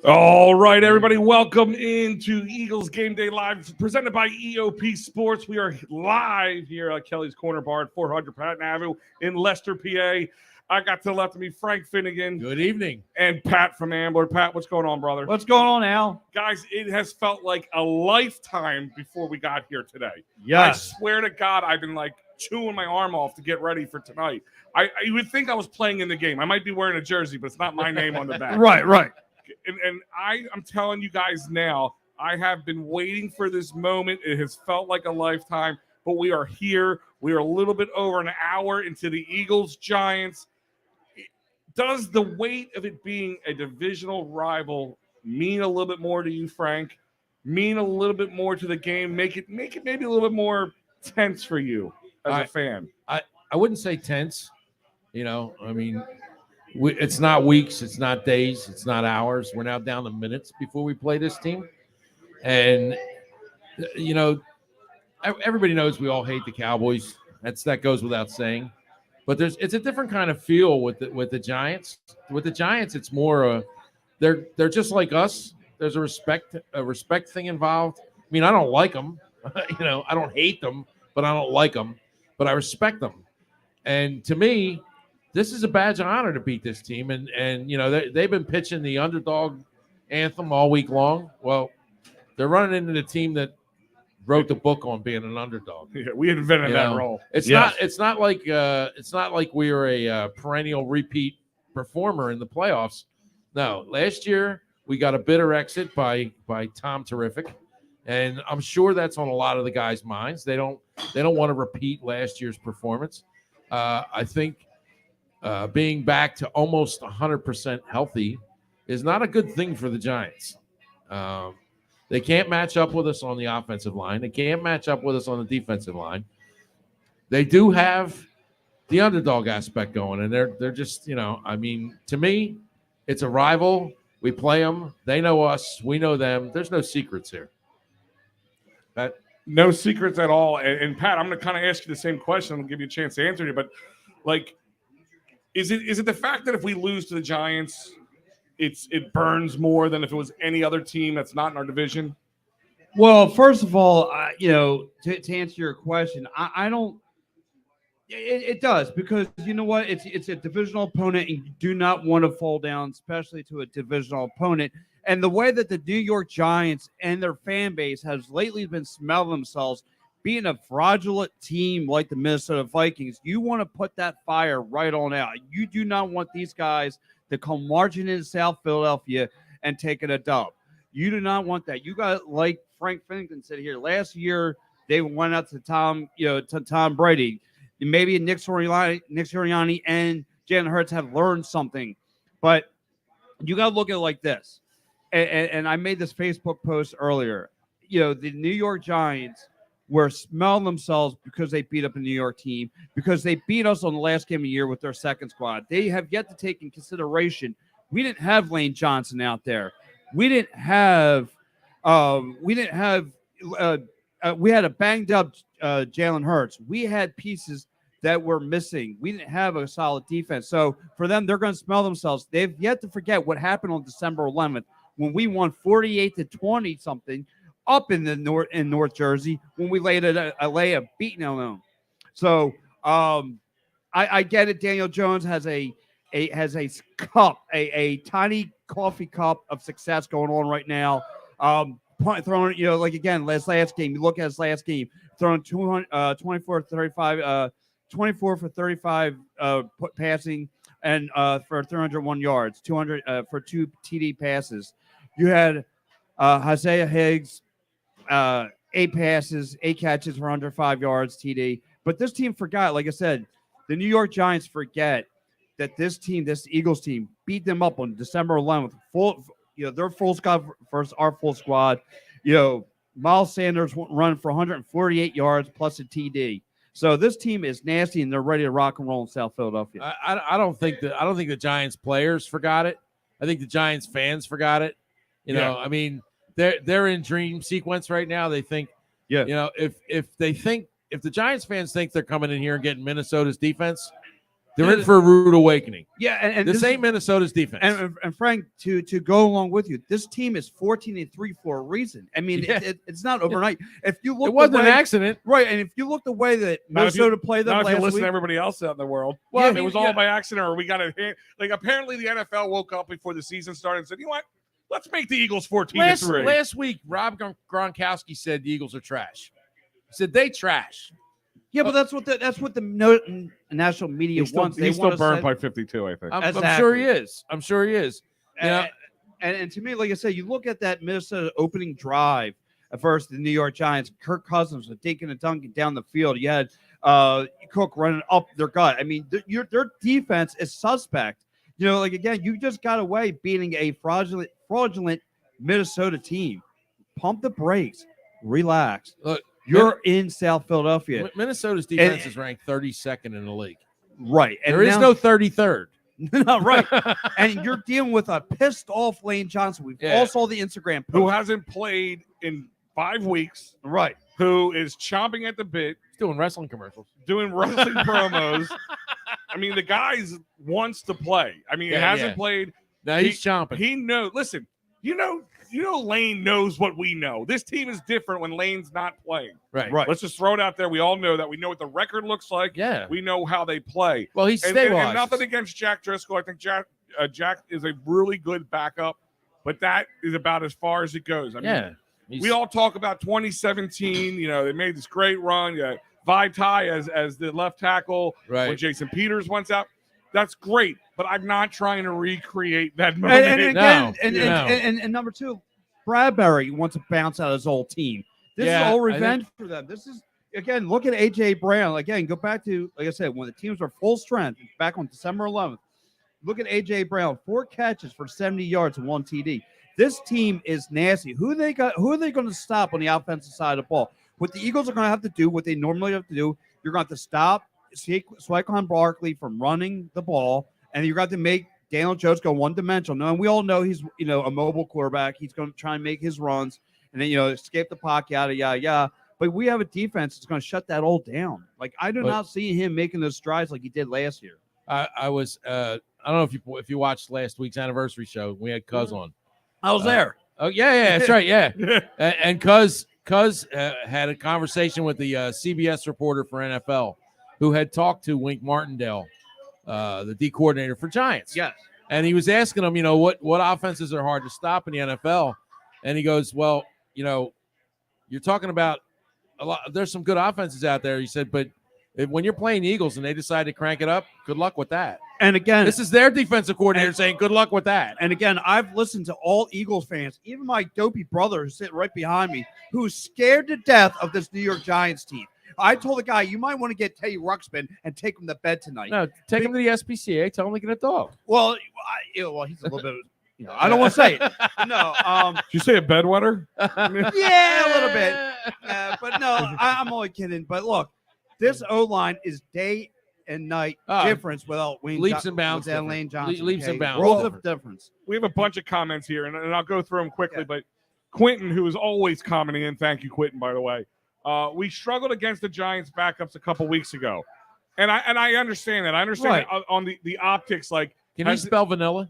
All right, everybody, welcome into Eagles Game Day Live, presented by EOP Sports. We are live here at Kelly's Corner Bar at 400 Patton Avenue in Leicester, PA. I got to the left of me Frank Finnegan. Good evening. And Pat from Ambler. Pat, what's going on, brother? What's going on, Al? Guys, it has felt like a lifetime before we got here today. Yes. I swear to God, I've been like chewing my arm off to get ready for tonight. You would think I was playing in the game. I might be wearing a jersey, but it's not my name on the back. Right. And I'm telling you guys now, I have been waiting for this moment. It has felt like a lifetime, but we are here. We are a little bit over an hour into the Eagles-Giants. Does the weight of it being a divisional rival mean a little bit more to you, Frank? Mean a little bit more to the game? Make it maybe a little bit more tense for you as a fan? I wouldn't say tense. It's not weeks, it's not days, it's not hours. We're now down to minutes before we play this team. And, everybody knows we all hate the Cowboys. That goes without saying. But it's a different kind of feel with the Giants. With the Giants, it's more they're just like us. There's a respect thing involved. I mean, I don't like them. I don't hate them, but I don't like them. But I respect them. And to me, this is a badge of honor to beat this team. And they've been pitching the underdog anthem all week long. Well, they're running into the team that wrote the book on being an underdog. Yeah, we invented that role. It's not like we were a perennial repeat performer in the playoffs. No, last year we got a bitter exit by Tom Terrific, and I'm sure that's on a lot of the guys' minds. They don't want to repeat last year's performance. I think being back to almost 100% healthy is not a good thing for the Giants. They can't match up with us on the offensive line. They can't match up with us on the defensive line. They do have the underdog aspect going, and they're just, to me, it's a rival. We play them. They know us. We know them. There's no secrets here. Pat? No secrets at all. And Pat, I'm going to kind of ask you the same question. I'll give you a chance to answer it. But, is it the fact that if we lose to the Giants – it burns more than if it was any other team that's not in our division? Well, first of all, to answer your question, I don't. It does, because you know what? It's a divisional opponent, and you do not want to fall down, especially to a divisional opponent. And the way that the New York Giants and their fan base has lately been smelling themselves being a fraudulent team like the Minnesota Vikings, you want to put that fire right on out. You do not want these guys to come marching into South Philadelphia and taking a dub. You do not want that. You got, like Frank Finnegan said here, last year they went out to Tom Brady. Maybe Nick Sirianni and Jalen Hurts have learned something. But you got to look at it like this. And I made this Facebook post earlier. The New York Giants were smelling themselves because they beat up a New York team, because they beat us on the last game of the year with their second squad. They have yet to take in consideration, we didn't have Lane Johnson out there. We had a banged up Jalen Hurts. We had pieces that were missing. We didn't have a solid defense. So for them, they're going to smell themselves. They've yet to forget what happened on December 11th when we won 48-20 something up in North Jersey, when we laid a beating on them. So I get it. Daniel Jones has a cup, a tiny coffee cup of success going on right now. Throwing, again, last game. You look at his last game, throwing 24 for 35 passing and for 301 yards, 200 for 2 TD passes. You had Isaiah Higgs. 8 passes, 8 catches for under 5 yards, TD. But this team forgot, like I said, the New York Giants forget that this Eagles team, beat them up on December 11th. Their full squad versus our full squad. Miles Sanders run for 148 yards plus a TD. So this team is nasty, and they're ready to rock and roll in South Philadelphia. I don't think the Giants players forgot it. I think the Giants fans forgot it. They're in dream sequence right now. They think, if the Giants fans think they're coming in here and getting Minnesota's defense, They're in for a rude awakening. Yeah, and This ain't Minnesota's defense. And Frank, to go along with you, this team is 14-3 for a reason. I mean, Yeah. it's not overnight. If you look, it wasn't an accident. right? And if you look the way that Minnesota played them Not if you last listen week, to everybody else out in the world. Well, Well, I mean, it was all yeah. by accident, or we got a hit. Like apparently the NFL woke up before the season started and said, "You know what? Let's make the Eagles 14-3." Last week, Rob Gronkowski said the Eagles are trash. He said they trash. yeah, but that's what the national media He's still, wants. They he's still want to burned say, by 52, I think. I'm Exactly. sure he is. I'm sure he is. Yeah. And to me, like I said, you look at that Minnesota opening drive versus the New York Giants. Kirk Cousins was dinking and dunking down the field. You had Cook running up their gut. I mean, their defense is suspect. You know, like again, you just got away beating a fraudulent Minnesota team. Pump the brakes, relax. Look, You're in South Philadelphia, Minnesota's defense is ranked 32nd in the league. right? And There is now- no 33rd. no, right. And you're dealing with a pissed off Lane Johnson. We all saw the Instagram Who post. hasn't played in 5 weeks, Right. who is chomping at the bit, He's doing wrestling commercials. doing wrestling promos. I mean, the guy wants to play. I mean, he Yeah, hasn't yeah. played. Now he's chomping. He knows. Listen, you know, Lane knows what we know. This team is different when Lane's not playing. Right. Right. Let's just throw it out there. We all know that. We know what the record looks like. Yeah. We know how they play. Well, he's And stabilized. nothing against Jack Driscoll. I think Jack is a really good backup, but that is about as far as it goes. I mean, Yeah. we all talk about 2017. You know, they made this great run. Yeah, Vitae as the left tackle when Right. Jason Peters went out. That's great, but I'm not trying to recreate that moment. And No, again, and number two, Bradbury wants to bounce out his old team. This Yeah, is all I revenge for them. This is again, look at AJ Brown. Again, go back to like I said, when the teams were full strength back on December 11th. Look at AJ Brown, 4 catches for 70 yards and 1 TD. This team is nasty. Who are they going to stop on the offensive side of the ball? What the Eagles are going to have to do, what they normally have to do, you're going to have to stop Saquon Barkley from running the ball, and you're going to have to make Daniel Jones go one-dimensional. Now, and we all know he's a mobile quarterback. He's going to try and make his runs, and then escape the pocket, yada. But we have a defense that's going to shut that all down. Like I do not see him making those strides like he did last year. I was I don't know if you watched last week's anniversary show. We had Cuz on. I was there. Oh yeah, that's right. Yeah, and Cuz had a conversation with the CBS reporter for NFL, who had talked to Wink Martindale, the D coordinator for Giants. Yes. And he was asking him, what offenses are hard to stop in the NFL, and he goes, well, you're talking about a lot. There's some good offenses out there. He said, but when you're playing Eagles and they decide to crank it up, good luck with that. And again, This is their defensive coordinator saying, good luck with that. And again, I've listened to all Eagles fans, even my dopey brother who's sitting right behind me, who's scared to death of this New York Giants team. I told the guy, you might want to get Teddy Ruxpin and take him to bed tonight. No, take him to the SPCA. Tell him to get a dog. Well, he's a little bit. I don't want to say it. No. Did you say a bedwetter? Yeah, a little bit. But no, I'm only kidding. But look, this O-line is day and night difference without Wayne Leaps and bounds. without Lane Johnson. Leaps and bounds. World of difference. We have a bunch of comments here, and I'll go through them quickly. But Quentin, who is always commenting in, thank you, Quentin, by the way. We struggled against the Giants backups a couple weeks ago, and I understand that. I understand that on the optics. Like, Can you spell vanilla?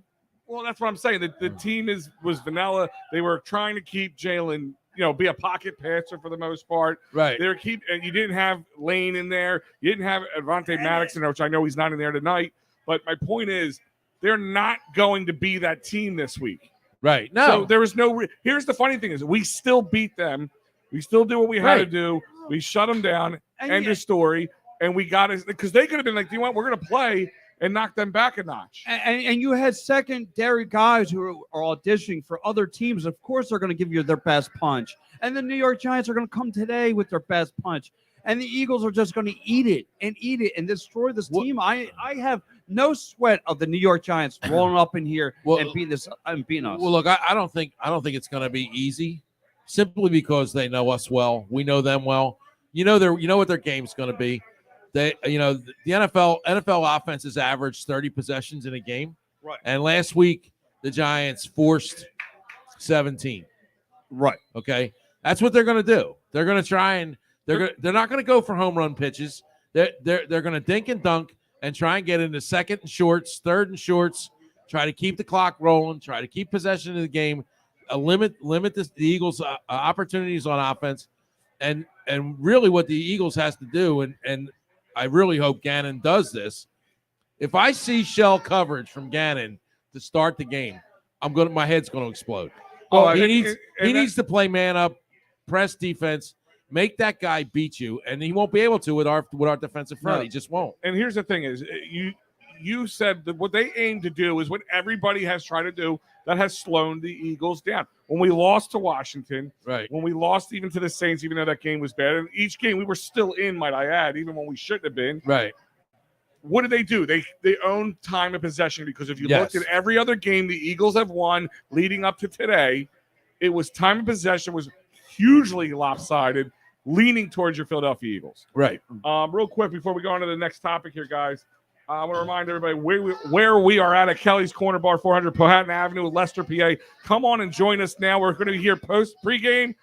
Well, that's what I'm saying. The team was vanilla. They were trying to keep Jalen, be a pocket passer for the most part. Right. They were and you didn't have Lane in there. You didn't have Avonte Maddox in there, which I know he's not in there tonight. But my point is, they're not going to be that team this week. Right. No. So there was no. Here's the funny thing: is we still beat them. We still do what we had to do. We shut them down. End of story. And we got it because they could have been like, "Do you want? We're going to play." And knock them back a notch. And you had secondary guys who are auditioning for other teams. Of course, they're going to give you their best punch. And the New York Giants are going to come today with their best punch. And the Eagles are just going to eat it and destroy this team. I have no sweat of the New York Giants rolling up in here and beating us. Well, look, I don't think it's going to be easy, simply because they know us well. We know them well. You know what their game's going to be. The NFL offenses average 30 possessions in a game. Right. And last week, the Giants forced 17. Right. Okay. That's what they're going to do. They're going to try and they're not going to go for home run pitches. They're going to dink and dunk, and try and get into second and shorts, third and shorts, try to keep the clock rolling, try to keep possession of the game, limit the Eagles' opportunities on offense. And really what the Eagles has to do, and I really hope Gannon does this. If I see shell coverage from Gannon to start the game, my head's going to explode. He needs to play man up, press defense, make that guy beat you, and he won't be able to with our defensive front. No. He just won't. And here's the thing: is you said that what they aim to do is what everybody has tried to do that has slowed the Eagles down. When we lost to Washington, right? When we lost even to the Saints, even though that game was bad, and each game we were still in, might I add, even when we shouldn't have been, right? What do? They own time of possession, because if you looked at every other game the Eagles have won leading up to today, it was time of possession was hugely lopsided, leaning towards your Philadelphia Eagles. Right. Real quick before we go on to the next topic here, guys, I want to remind everybody where we are at Kelly's Corner Bar, 400 Powhatan Avenue, Leicester, PA. Come on and join us now. We're going to be here pregame.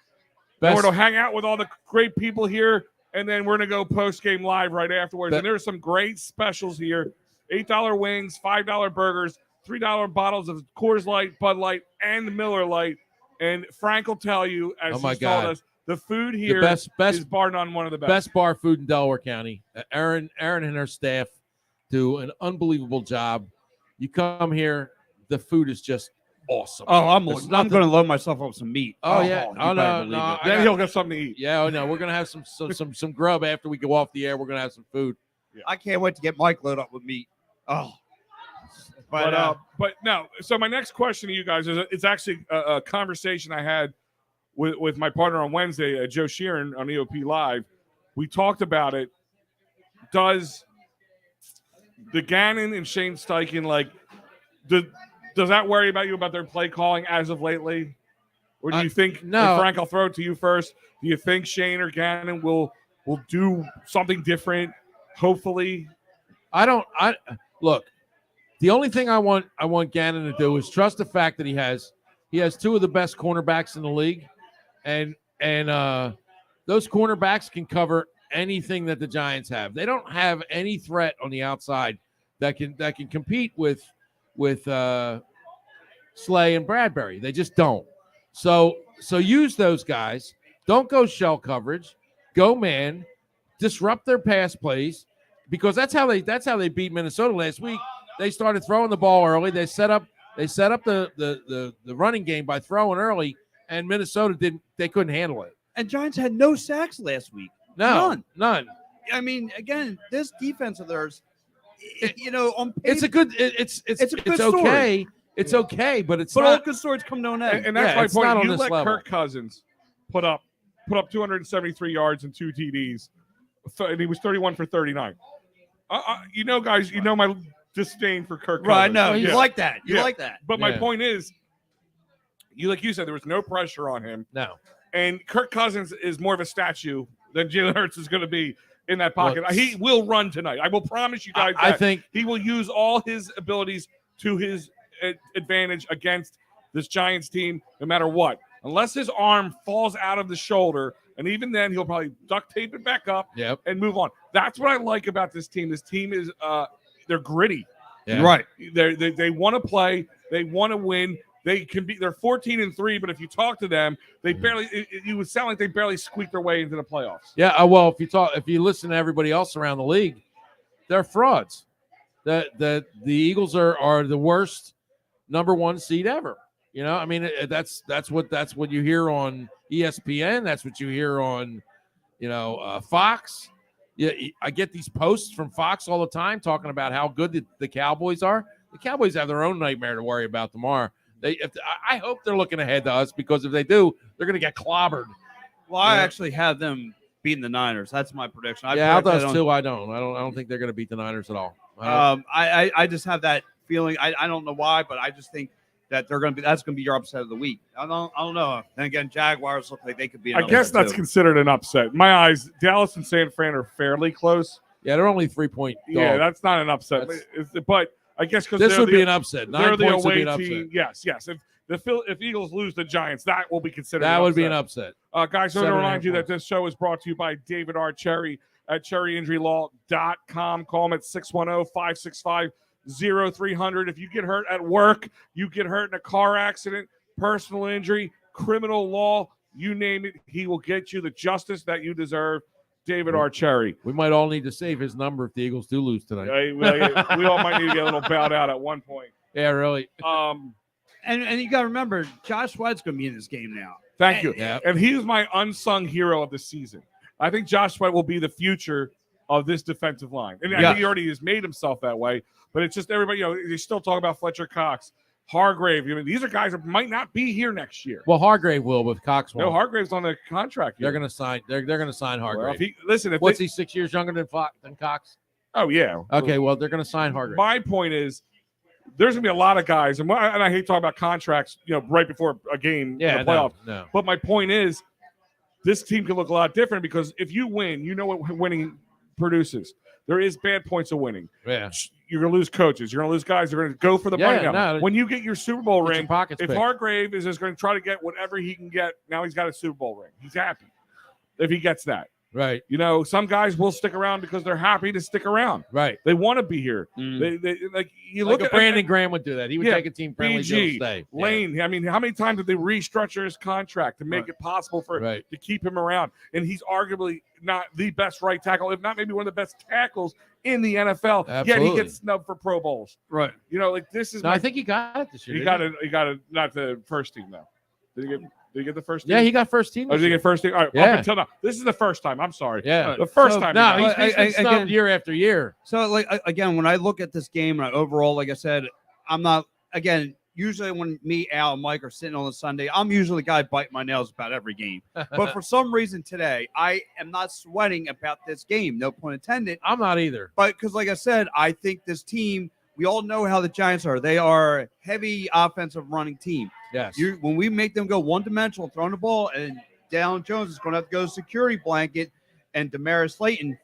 We're going to hang out with all the great people here. And then we're going to go post-game live right afterwards. And there's some great specials here. $8 wings, $5 burgers, $3 bottles of Coors Light, Bud Light, and Miller Light. And Frank will tell you, as he's told us, the food here is bar none one of the best. Best bar food in Delaware County. Erin and her staff do an unbelievable job. You come here, the food is just awesome. Oh, I'm going to load myself up with some meat. Oh yeah. Oh no. Then he'll get something to eat. Yeah. Oh no. We're gonna have some grub after we go off the air. We're gonna have some food. Yeah. I can't wait to get Mike loaded up with meat. Oh. But no. So my next question to you guys is it's actually a conversation I had with my partner on Wednesday, Joe Sheeran on EOP Live. We talked about it. Does the Gannon and Shane Steichen does that worry about you about their play calling as of lately? Or do you think, no. Frank, I'll throw it to you first. Do you think Shane or Gannon will do something different, hopefully? Look, the only thing I want Gannon to do is trust the fact that he has two of the best cornerbacks in the league. And those cornerbacks can cover anything that the Giants have. They don't have any threat on the outside that can compete with Slay and Bradbury. They just don't. So use those guys. Don't go shell coverage. Go man. Disrupt their pass plays, because that's how they beat Minnesota last week. They started throwing the ball early. They set up the running game by throwing early, and Minnesota couldn't handle it. And Giants had no sacks last week. None. I mean, again, this defense of theirs, on paper, it's a good. It's okay. It's okay, but it's not. All good stories come to an end. And that's my point. You let Kirk Cousins put up 273 yards and 2 TDs, and he was 31 for 39. Guys, my disdain for Kirk Cousins. Right, no, you like that. You like that. But my point is, like you said, there was no pressure on him. No. And Kirk Cousins is more of a statue than Jalen Hurts is going to be in that pocket. He will run tonight. I will promise you guys that. I think he will use all his abilities to his advantage against this Giants team, no matter what. Unless his arm falls out of the shoulder, and even then he'll probably duct tape it back up and move on. That's what I like about this team. This team is they're gritty. Yeah. Right. They want to play. They want to win. They're 14-3, but if you talk to them, they barely. It would sound like they barely squeaked their way into the playoffs. Yeah. Well, if you listen to everybody else around the league, they're frauds. The Eagles are the worst number 1 seed ever. I mean, that's what you hear on ESPN. That's what you hear on, Fox. Yeah, I get these posts from Fox all the time talking about how good the Cowboys are. The Cowboys have their own nightmare to worry about tomorrow. I hope they're looking ahead to us, because if they do, they're going to get clobbered. Well, I actually have them beating the Niners. That's my prediction. Al does too. I don't think they're going to beat the Niners at all. I just have that feeling. I don't know why, but I just think that that's going to be your upset of the week. I don't know. And again, Jaguars look like they could be. I guess that's considered an upset. In my eyes, Dallas and San Fran are fairly close. Yeah, they're only 3-point. Yeah, that's not an upset. But I guess because this would be an upset. 9 points would be an upset. Team. Yes. If Eagles lose the Giants, that will be considered. That would be an upset. Guys, I want to remind you that this show is brought to you by David R. Cherry. at cherryinjurylaw.com. Call them at 610-565-0300. If you get hurt at work, you get hurt in a car accident, personal injury, criminal law, you name it, he will get you the justice that you deserve. David R. Cherry. We might all need to save his number if the Eagles do lose tonight. We all might need to get a little bowed out at one point. Yeah, really. And you got to remember, Josh Sweat's going to be in this game now. Thank you. Yeah. And he was my unsung hero of the season. I think Josh Sweat will be the future of this defensive line. And I think he already has made himself that way. But it's just everybody, they still talk about Fletcher Cox, Hargrave. These are guys that might not be here next year. Well, Hargrave will, but Cox won't. No, Hargrave's on the contract here. They're going to sign. They're going to sign Hargrave. Well, What's he 6 years younger than Cox? Oh yeah. Okay, well they're going to sign Hargrave. My point is, there's going to be a lot of guys, and I hate talking about contracts, right before a game in the playoffs. No. But my point is, this team can look a lot different because if you win, you know what winning produces. There is bad points of winning. Yeah. You're going to lose coaches. You're going to lose guys. You're going to go for the money now. When you get your Super Bowl ring, if Hargrave is just going to try to get whatever he can get, now he's got a Super Bowl ring. He's happy if he gets that. Right. Some guys will stick around because they're happy to stick around. Right. They want to be here. They look at Brandon Graham would do that. He would take a team friendly deal to stay. Lane. Yeah. I mean, how many times did they restructure his contract to make it possible to keep him around? And he's arguably not the best right tackle, if not maybe one of the best tackles in the NFL. Absolutely. Yet he gets snubbed for Pro Bowls. Right. This is. No, I think he got it this year. He got it. Not the first team though. Did he get the first team? Yeah, he got first team. Oh, did he get first team? All right, up until now. This is the first time. I'm sorry. Yeah. The first time. No, he's been snubbed again, year after year. So, again, when I look at this game and overall, like I said, I'm not, again, usually when me, Al, and Mike are sitting on a Sunday, I'm usually the guy biting my nails about every game. But for some reason today, I am not sweating about this game. No pun intended. I'm not either. But because, like I said, I think this team, we all know how the Giants are. They are a heavy offensive running team. Yes. When we make them go one-dimensional, throwing the ball, and Dallin Jones is going to have to go security blanket, and Damaris Slayton,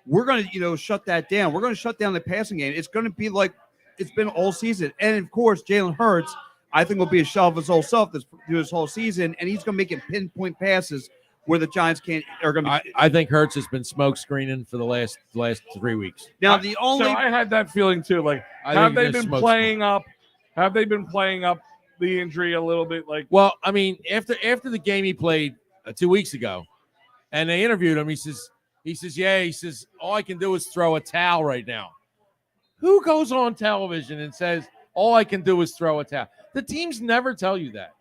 we're going to, shut that down. We're going to shut down the passing game. It's going to be like it's been all season. And, of course, Jalen Hurts, I think, will be a shell of his whole self through this whole season, and he's going to make it pinpoint passes where the Giants are going to be. I think Hurts has been smoke screening for the last 3 weeks. Now, so I had that feeling, too. Like, have they been playing up the injury a little bit? Well, I mean, after the game he played 2 weeks ago, and they interviewed him, he says, all I can do is throw a towel right now. Who goes on television and says all I can do is throw a towel? The teams never tell you that.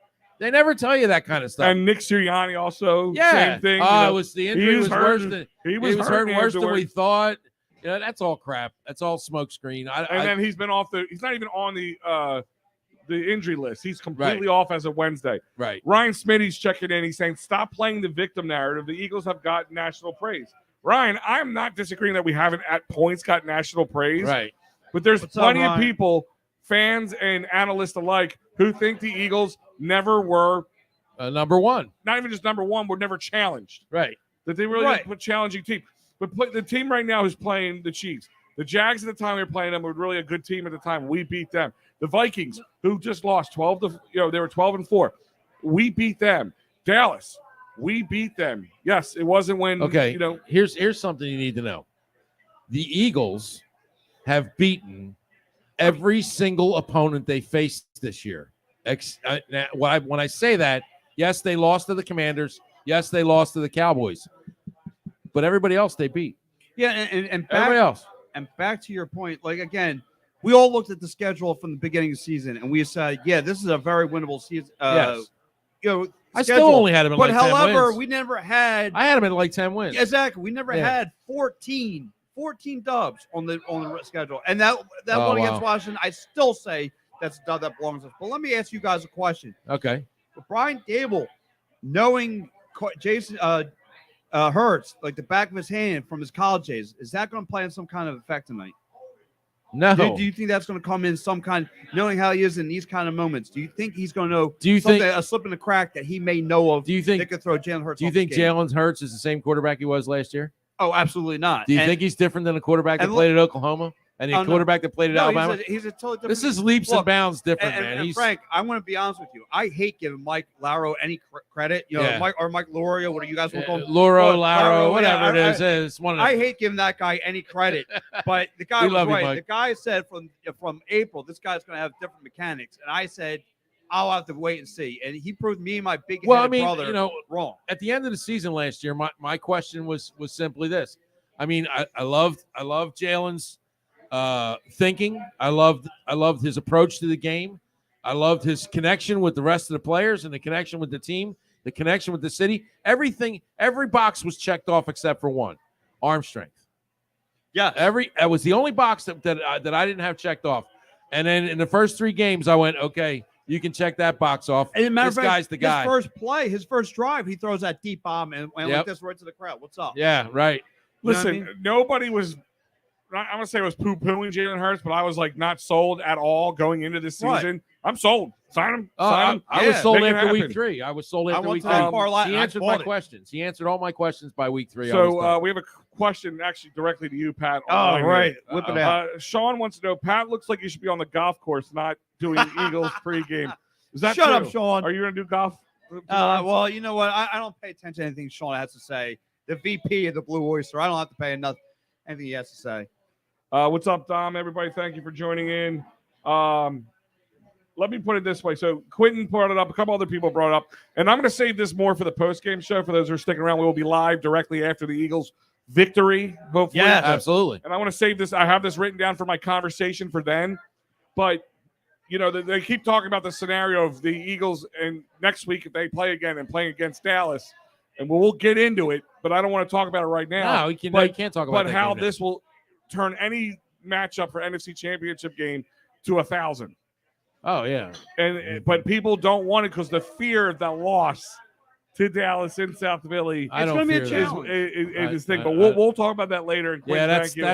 They never tell you that kind of stuff. And Nick Sirianni also, same thing. It was the injury was worse than he was hurt worse than we thought. That's all crap. That's all smoke screen. Then he's been off he's not even on the injury list. He's completely off as of Wednesday. Right. Ryan Smitty's checking in. He's saying, stop playing the victim narrative. The Eagles have got national praise. Ryan, I'm not disagreeing that we haven't at points got national praise. Right. But there's plenty of people, fans and analysts alike, who think the Eagles never were number one. Not even just number one, were never challenged. Right. That they really didn't put challenging team. But the team right now is playing the Chiefs. The Jags at the time we were playing them were really a good team at the time. We beat them. The Vikings, who just lost 12 to, they were 12-4. We beat them. Dallas, we beat them. Yes, it wasn't when, Here's something you need to know. The Eagles have beaten every single opponent they faced this year. When I say that, yes, they lost to the Commanders. Yes, they lost to the Cowboys. But everybody else they beat. Yeah, and everybody else. And back to your point, again, we all looked at the schedule from the beginning of the season, and we said, this is a very winnable season. Yes. I schedule. still only had him at 10 wins. But however, we never had. I had him at 10 wins. Exactly. We never had 14 dubs on the schedule. And that one against Washington, I still say that's a dub that belongs to us. But let me ask you guys a question. Okay. But Brian Dable, knowing Jason Hurts, like the back of his hand from his college days, is that going to play in some kind of effect tonight? No. Do you think that's going to come in some kind, knowing how he is in these kind of moments? Do you think he's going to know a slip in the crack that he may know of? Do you think they could throw Jalen Hurts? Do you think Jalen Hurts is the same quarterback he was last year? Oh, absolutely not. Do you think he's different than a quarterback that played at Oklahoma? and the Oh, no. quarterback that played at No, Alabama. he's a totally different. This is leaps and Look, bounds different, and, man. and He's Frank, I'm going to be honest with you. I hate giving Mike Lauro any credit. You know, Yeah. Mike Lorio, what do you guys want to call him? Laro, Laro, whatever yeah, it is. It's one of I them. hate giving that guy any credit, but the guy We was love you, right. Mike. The guy said from April, this guy's going to have different mechanics, and I said, I'll have to wait and see. And he proved me and my big brother wrong. At the end of the season last year, my question was simply this. I mean, I loved Jalen's thinking. I loved his approach to the game. I loved his connection with the rest of the players and the connection with the team, the connection with the city. Everything, every box was checked off except for one: arm strength. Yeah, it was the only box that I didn't have checked off. And then in the first 3 games, I went, okay, you can check that box off. And this guy's the guy. His first drive, he throws that deep bomb and like this right to the crowd. What's up? Yeah, right. Listen, nobody was. I'm gonna say was poo-pooing Jalen Hurts, but I was like not sold at all going into this season. Right. I'm sold. Sign him. I was sold Make it after week happen. 3. I was sold after went week to 3. that far lot, He and I answered bought my it. questions. He answered all my questions by week 3. So we have a question actually directly to you, Pat. Oh, right. Here. Whip it out. Sean wants to know, Pat looks like you should be on the golf course, not doing Eagles pregame. Is that Shut true? up, Sean. Are you going to do golf? Well, you know what? I don't pay attention to anything Sean has to say. The VP of the Blue Oyster. I don't have to pay anything he has to say. What's up, Dom? Everybody, thank you for joining in. Let me put it this way. So Quentin brought it up. A couple other people brought it up. And I'm going to save this more for the post-game show. For those who are sticking around, we will be live directly after the Eagles' victory, hopefully. Yeah, absolutely. And I want to save this. I have this written down for my conversation for then. But, you know, they keep talking about the scenario of the Eagles and next week if they play again and playing against Dallas. And we'll get into it, but I don't want to talk about it right now. No, you can't talk about that. But how this will turn any matchup for NFC Championship game to 1,000. Oh, yeah. But people don't want it because the fear of the loss to Dallas in South Philly. It's going to be a challenge. Is thing. But we'll talk about that later. Yeah, thank you.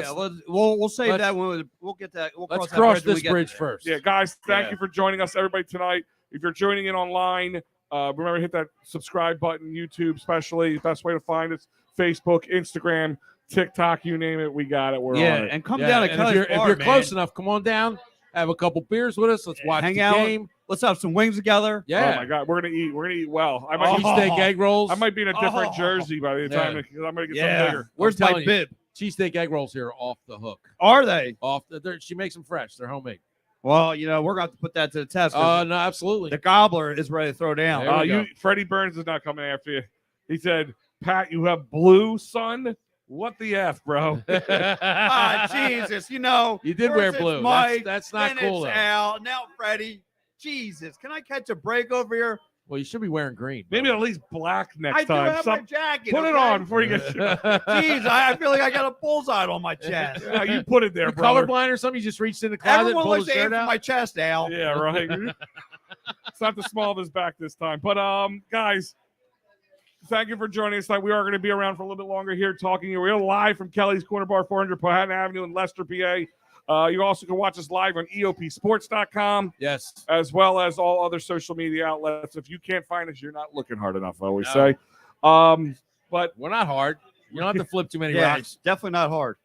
We'll save that when we'll get that. Let's cross this bridge first. Yeah, guys, thank you for joining us, everybody, tonight. If you're joining in online, remember to hit that subscribe button, YouTube especially. Best way to find us, Facebook, Instagram, TikTok, you name it, we got it. We're on it. And come down to Kelly's if you're close enough, come on down. Have a couple beers with us. Let's watch hang the out. game. Let's have some wings together. Yeah. Oh my God, we're gonna eat. We're gonna eat well. I might cheesesteak egg rolls. I might be in a different jersey by the time I'm gonna get something bigger. Where's my bib? Cheesesteak egg rolls here are off the hook. Are they? She makes them fresh. They're homemade. Well, you know, we're going to have to put that to the test. No, absolutely. The gobbler is ready to throw down. Freddie Burns is not coming after you. He said, Pat, you have blue, son? What the F, bro? Jesus. You know. You did wear blue. Mike, that's not cool, though. Al. Now, Freddie. Jesus. Can I catch a break over here? Well, you should be wearing green. Maybe at least black next time. I do have my jacket. Put it on before you get Jeez, I feel like I got a bullseye on my chest. Yeah, you put it there, you brother. colorblind or something? You just reached in the closet Everyone and pulled likes the to aim shirt for out? my chest, Al. Yeah, right. It's not the small of his back this time. But, guys, thank you for joining us tonight. We are going to be around for a little bit longer here talking. We're live from Kelly's Corner Bar, 400 Powhatan Avenue in Leicester, PA. You also can watch us live on EOPsports.com. Yes. As well as all other social media outlets. If you can't find us, you're not looking hard enough, I always say. But we're not hard. You don't have to flip too many Yeah, rocks. it's definitely not hard.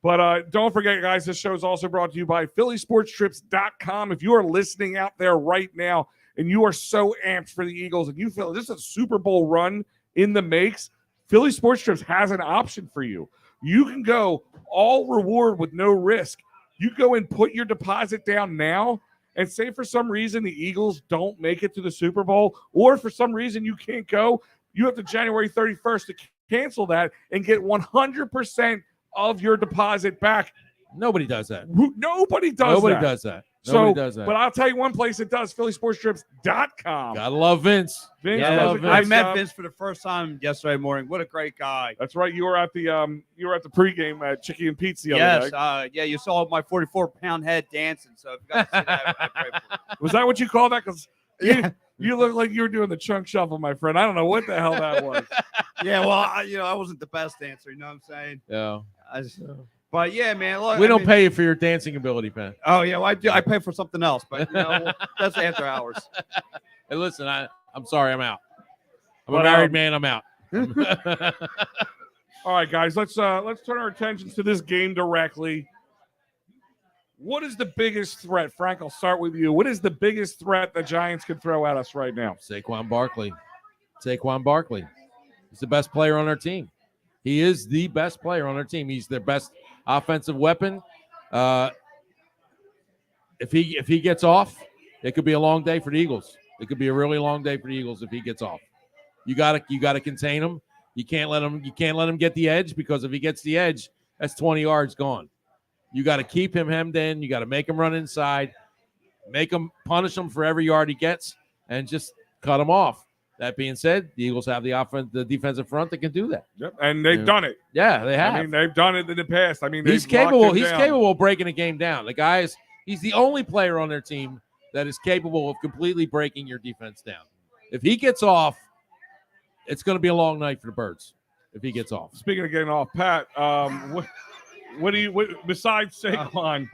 But don't forget, guys, this show is also brought to you by PhillySportsTrips.com. If you are listening out there right now and you are so amped for the Eagles and you feel this is a Super Bowl run in the makes, Philly Sports Trips has an option for you. You can go all reward with no risk. You go and put your deposit down now and say for some reason the Eagles don't make it to the Super Bowl or for some reason you can't go, you have to January 31st to cancel that and get 100% of your deposit back. Nobody does that. Nobody does that. Nobody does that. But I'll tell you one place it does, PhillySportsTrips.com. Gotta love Vince. Vince Yeah, does a I great met job. Vince for the first time yesterday morning. What a great guy. That's right. You were at the pregame at Chicky and Pete's the other day. Yeah, you saw my 44-pound head dancing. So if you got to see that, I pray for you. Was that what you called that? Because Yeah. you look like you were doing the chunk shuffle, my friend. I don't know what the hell that was. Yeah, well, I wasn't the best dancer. You know what I'm saying? Yeah. But yeah, man. Look, We don't pay you for your dancing ability, Pat. Oh yeah, well, I do. I pay for something else, but that's after hours. Hey, listen, I'm sorry, I'm out. I'm But, a married man. I'm out. All right, guys, let's turn our attentions to this game directly. What is the biggest threat? Frank, I'll start with you. What is the biggest threat the Giants could throw at us right now? Saquon Barkley. He's the best player on our team. He is the best player on our team. He's their best offensive weapon. If he gets off, it could be a long day for the Eagles. It could be a really long day for the Eagles if he gets off. You gotta contain him. You can't let him get the edge, because if he gets the edge, that's 20 yards gone. You got to keep him hemmed in. You got to make him run inside, punish him for every yard he gets, and just cut him off. That being said, the Eagles have the defensive front that can do that. Yep, and they've done it. Yeah, they have. I mean, they've done it in the past. I mean, he's capable. He's capable of breaking a game down. He's the only player on their team that is capable of completely breaking your defense down. If he gets off, it's going to be a long night for the Birds. If he gets off. Speaking of getting off, Pat, what do you besides Saquon?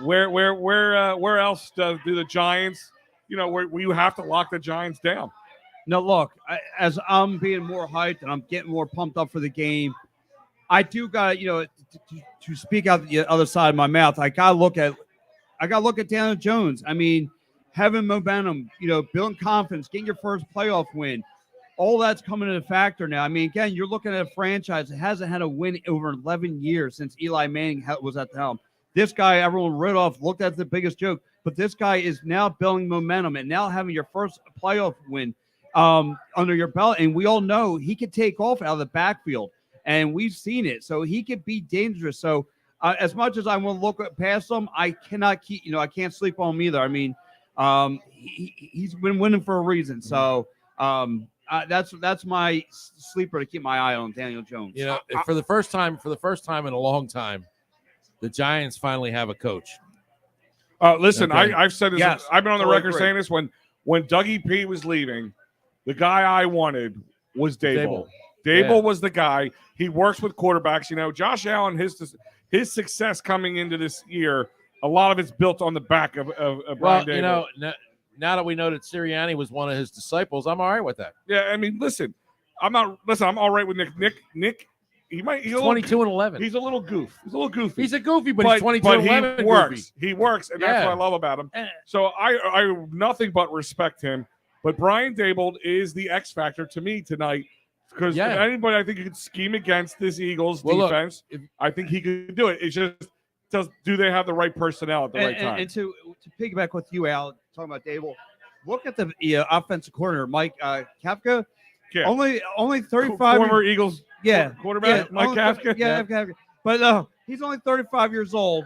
Where else do the Giants? Where you have to lock the Giants down. Now, look, as I'm being more hyped and I'm getting more pumped up for the game, I do got to speak out the other side of my mouth. I got to look at Daniel Jones. I mean, having momentum, building confidence, getting your first playoff win. All that's coming into factor now. I mean, again, you're looking at a franchise that hasn't had a win over 11 years since Eli Manning was at the helm. This guy, everyone wrote off, looked at the biggest joke, but this guy is now building momentum and now having your first playoff win under your belt. And we all know he could take off out of the backfield, and we've seen it. So he could be dangerous. So as much as I want to look past him, I cannot I can't sleep on him either. I mean, he's been winning for a reason. So, that's my sleeper to keep my eye on, Daniel Jones. For the first time in a long time, the Giants finally have a coach. Listen, okay. I've said this. Yes, I've been on the record saying this. When Dougie P was leaving, the guy I wanted was Dable. Dable was the guy. He works with quarterbacks. Josh Allen, his success coming into this year, a lot of it's built on the back of Brian Dable. Now that we know that Sirianni was one of his disciples, I'm all right with that. Yeah, I mean, I'm all right with Nick. Nick, he's 22-11. He's a little goofy. He's a goofy, but he's 22-11. He works. He works, and that's what I love about him. So I nothing but respect him. But Brian Dable is the X factor to me tonight, because if anybody I think you could scheme against this Eagles defense, I think he could do it. It's just do they have the right personnel at the right time? And to piggyback with you, Al, talking about Dable, look at the offensive coordinator, Mike Kafka. Yeah. Only 35. Former Eagles quarterback, Mike Kafka. Kafka. But he's only 35 years old.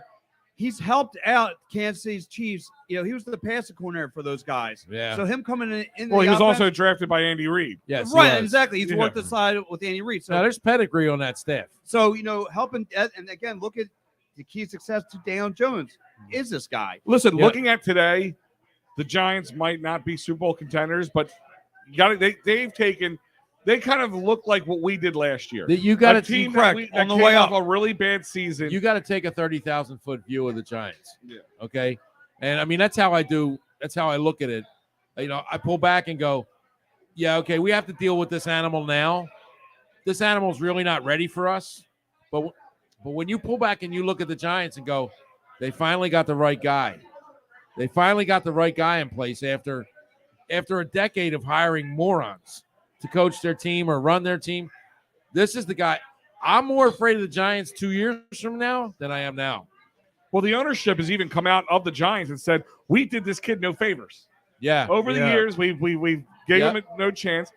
He's helped out Kansas City's Chiefs. He was the passing coordinator for those guys. Yeah. So him coming in. Well, he was also drafted by Andy Reid. Yes, right. Exactly. He's worked aside with Andy Reid. So now there's pedigree on that staff. So helping, and again, look at the key success to Daniel Jones is this guy. Listen, looking at today, the Giants might not be Super Bowl contenders, but they kind of look like what we did last year. You got a team that on the way up a really bad season. You got to take a 30,000-foot view of the Giants. Yeah. Okay. And I mean, that's how I do. That's how I look at it. I pull back and go, yeah, okay, we have to deal with this animal now. This animal's really not ready for us. But when you pull back and you look at the Giants and go, they finally got the right guy. They finally got the right guy in place after a decade of hiring morons to coach their team or run their team. This is the guy. I'm more afraid of the Giants 2 years from now than I am now. Well, the ownership has even come out of the Giants and said, we did this kid no favors. Yeah. Over the years, we gave him no chance.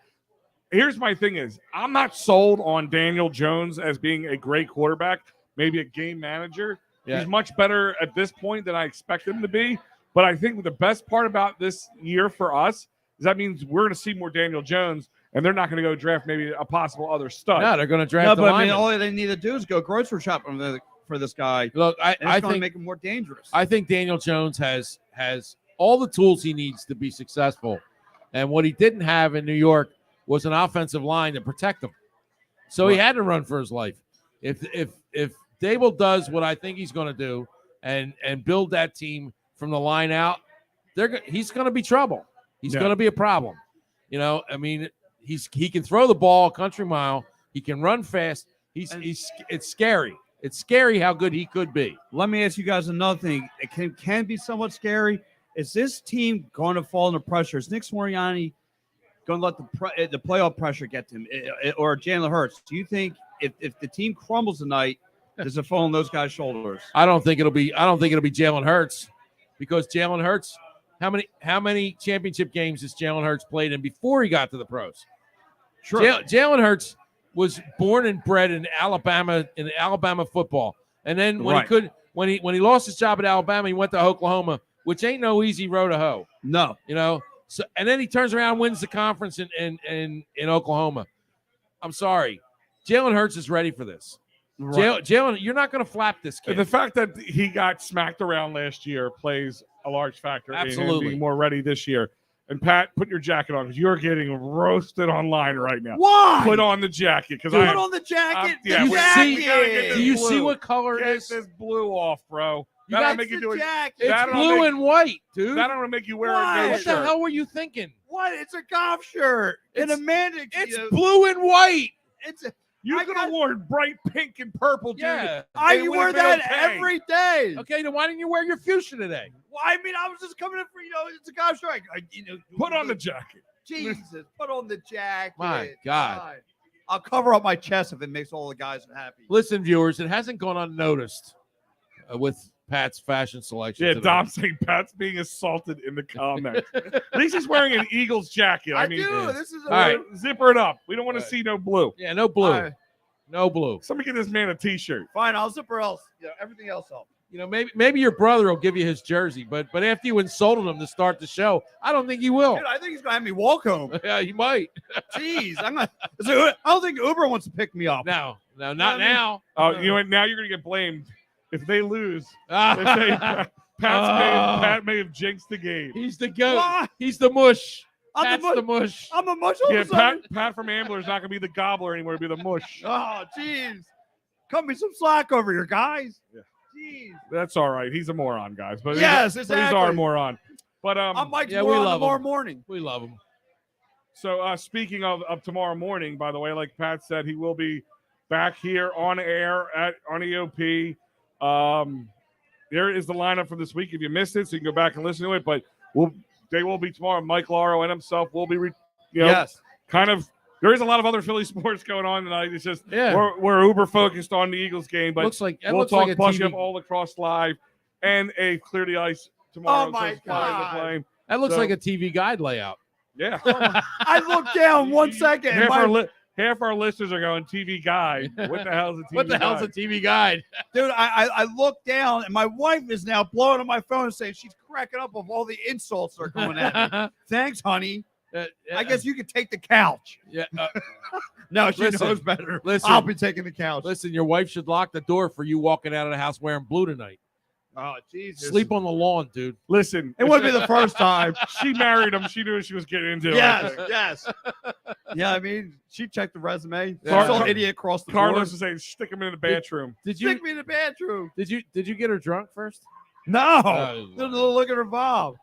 Here's my thing is, I'm not sold on Daniel Jones as being a great quarterback, maybe a game manager. Yeah. He's much better at this point than I expect him to be. But I think the best part about this year for us is that means we're going to see more Daniel Jones, and they're not going to go draft maybe a possible other stud. No, they're going to draft all they need to do is go grocery shopping for this guy. Look, I think make him more dangerous. I think Daniel Jones has all the tools he needs to be successful. And what he didn't have in New York was an offensive line to protect him. So he had to run for his life. If Dable does what I think he's going to do and build that team from the line out, he's going to be trouble. He's going to be a problem. I mean, he can throw the ball a country mile. He can run fast. It's scary. It's scary how good he could be. Let me ask you guys another thing. It can be somewhat scary. Is this team going to fall under pressure? Is Nick Sirianni going to let the playoff pressure get to him, or Jalen Hurts? Do you think if the team crumbles tonight, does it fall on those guys' shoulders? I don't think it'll be Jalen Hurts, because Jalen Hurts. How many championship games has Jalen Hurts played in before he got to the pros? Sure. Jalen Hurts was born and bred in Alabama football, and then when he lost his job at Alabama, he went to Oklahoma, which ain't no easy road to hoe. No, So and then he turns around and wins the conference in Oklahoma. I'm sorry, Jalen Hurts is ready for this. Right. Jalen, you're not going to flap this kid. The fact that he got smacked around last year plays a large factor in him being more ready this year. And Pat, put your jacket on because you're getting roasted online right now. Why? Put on the jacket because put on the jacket. Do you see what color it is? Get this blue off, bro. That'll make you do it. It's blue and white, dude. That'll make you wear a no What shirt. the hell were you thinking? What? It's a golf shirt. It's it's blue and white. You could have worn bright pink and purple, dude. Yeah. I wear that every day. Okay, then why didn't you wear your fuchsia today? Well, I mean, I was just coming in for it's a golf shirt. Put on the jacket. Jesus, put on the jacket. My God. I'll cover up my chest if it makes all the guys happy. Listen, viewers, it hasn't gone unnoticed with Pat's fashion selection. Yeah, today. Dom saying Pat's being assaulted in the comments. At least he's wearing an Eagles jacket. I mean, do. This is all right. Zipper it up. We don't want to see no blue. Yeah, no blue. No blue. Somebody get this man a T-shirt. Fine, I'll zipper everything else up. Maybe your brother will give you his jersey, but after you insulted him to start the show, I don't think he will. Dude, I think he's gonna have me walk home. Yeah, he might. Jeez, I don't think Uber wants to pick me up. No, not now. Oh, you know what? Now you're gonna get blamed if they lose. They say Pat may have jinxed the game. He's the goat. What? He's the mush. I'm the mush. I'm a mush. Yeah, Pat from Ambler's not gonna be the gobbler anymore. It'll be the mush. Oh, jeez. Cut me some slack over here, guys. Yeah. Jeez. That's all right. He's a moron, guys. But yes, he's exactly. our moron. But I'm Mike's moron tomorrow morning. We love him. So speaking of tomorrow morning, by the way, like Pat said, he will be back here on air on EOP. There is the lineup for this week. If you missed it, so you can go back and listen to it. But they will be tomorrow. Mike Laro and himself will be, kind of. There is a lot of other Philly sports going on tonight. It's just we're uber focused on the Eagles game, but we'll talk bunch of all across live and a Clear the Ice tomorrow. Oh my God! That looks like a TV guide layout. Yeah. I looked down 1 second. Half our listeners are going TV guide. What the hell is a TV guide? What the hell's a TV guide? Dude, I looked down and my wife is now blowing on my phone saying she's cracking up of all the insults that are coming at me. Thanks, honey. I guess you could take the couch. Yeah. No, she knows better. Listen, I'll be taking the couch. Listen, your wife should lock the door for you walking out of the house wearing blue tonight. Oh, Jesus. Sleep on the lawn, dude. Listen, it wouldn't be the first time. She married him. She knew what she was getting into. Yes. Yeah, I mean, she checked the resume. Saw an idiot across the Carlos was saying, stick him in the bathroom. Stick me in the bathroom. Did you get her drunk first? No. Look at her Bob.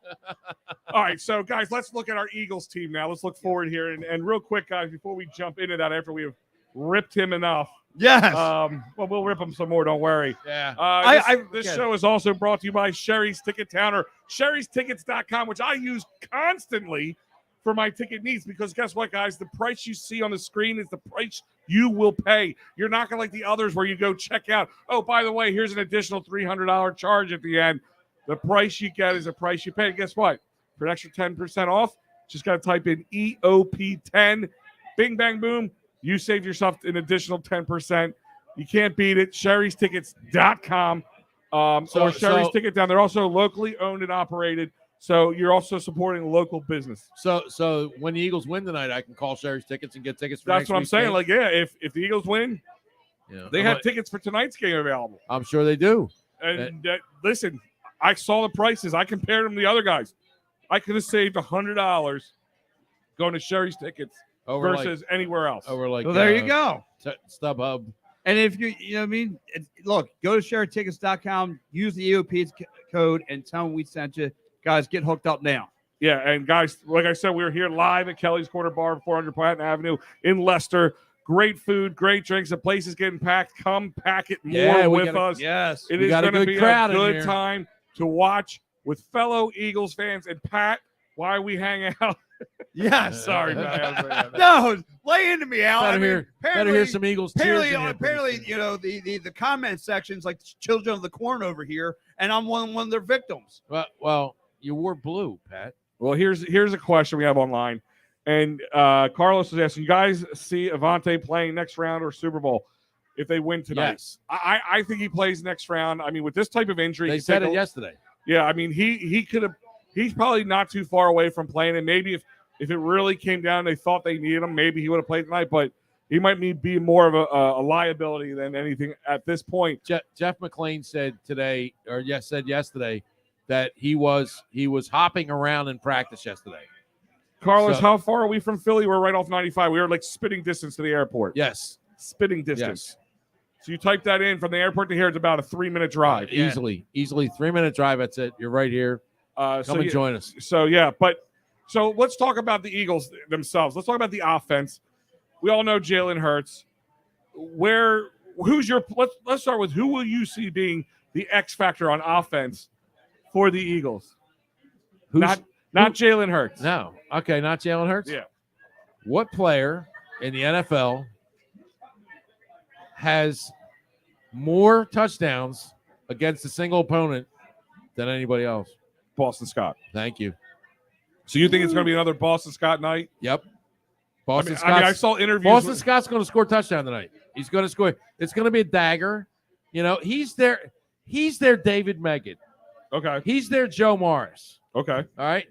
All right, so guys, let's look at our Eagles team now. Let's look forward here. And real quick, guys, before we jump into that, after we have ripped him enough. Yes. Well, we'll rip him some more. Don't worry. Yeah. This show is also brought to you by Sherry's Ticket Town, or sherrystickets.com, which I use constantly for my ticket needs, because guess what, guys? The price you see on the screen is the price you will pay. You're not going to like the others where you go check out. Oh, by the way, here's an additional $300 charge at the end. The price you get is the price you pay. Guess what? For an extra 10% off, just got to type in EOP10. Bing, bang, boom. You save yourself an additional 10%. You can't beat it. Sherry'sTickets.com or Sherry's Ticket Down. They're also locally owned and operated, so you're also supporting local business. So when the Eagles win tonight, I can call Sherry's Tickets and get tickets for That's what I'm saying. Game. Like, yeah, if the Eagles win, they have tickets for tonight's game available. I'm sure they do. And listen, I saw the prices. I compared them to the other guys. I could have saved $100 going to Sherry's Tickets versus anywhere else. Well, there you go. StubHub. And if you know what I mean, look, go to ShareTickets.com, use the EOP code, and tell them we sent you. Guys, get hooked up now. Yeah, and guys, like I said, we're here live at Kelly's Corner Bar, 400 Platten Avenue in Leicester. Great food, great drinks. The place is getting packed. Come pack it more Yeah, we with got a- us. Yes. It we is got a going to good be crowd a in good here. time to watch with fellow Eagles fans. And Pat, why we hang out? Yeah. Sorry, man. No, lay into me, Al. Better I mean, hear apparently, some Eagles cheers. apparently, in here pretty apparently, soon. you know, the comment section's like children of the corn over here, and I'm one of their victims. Well, you wore blue, Pat. Well, here's a question we have online. And Carlos is asking, you guys see Avante playing next round or Super Bowl if they win tonight? Yes. I think he plays next round. I mean, with this type of injury, They said it yesterday. Yeah, I mean, he could have. He's probably not too far away from playing. And maybe if it really came down, they thought they needed him, maybe he would have played tonight. But he might be more of a liability than anything at this point. Jeff McClain said today, or said yesterday, that he was hopping around in practice yesterday. Carlos, how far are we from Philly? We're right off 95. We were like spitting distance to the airport. Yes. Spitting distance. So you type that in from the airport to here, it's about a 3-minute drive. Easily 3-minute drive. That's it. You're right here. Come and join us. So let's talk about the Eagles themselves. Let's talk about the offense. We all know Jalen Hurts. Let's start with who will you see being the X factor on offense for the Eagles? Not Jalen Hurts. No. Okay, not Jalen Hurts? Yeah. What player in the NFL has more touchdowns against a single opponent than anybody else? Boston Scott. Thank you. So you think it's going to be another Boston Scott night? Yep. I saw interviews. Boston Scott's going to score a touchdown tonight. He's going to score. It's going to be a dagger. You know, he's their David Meggett. Okay. He's their Joe Morris. Okay. All right.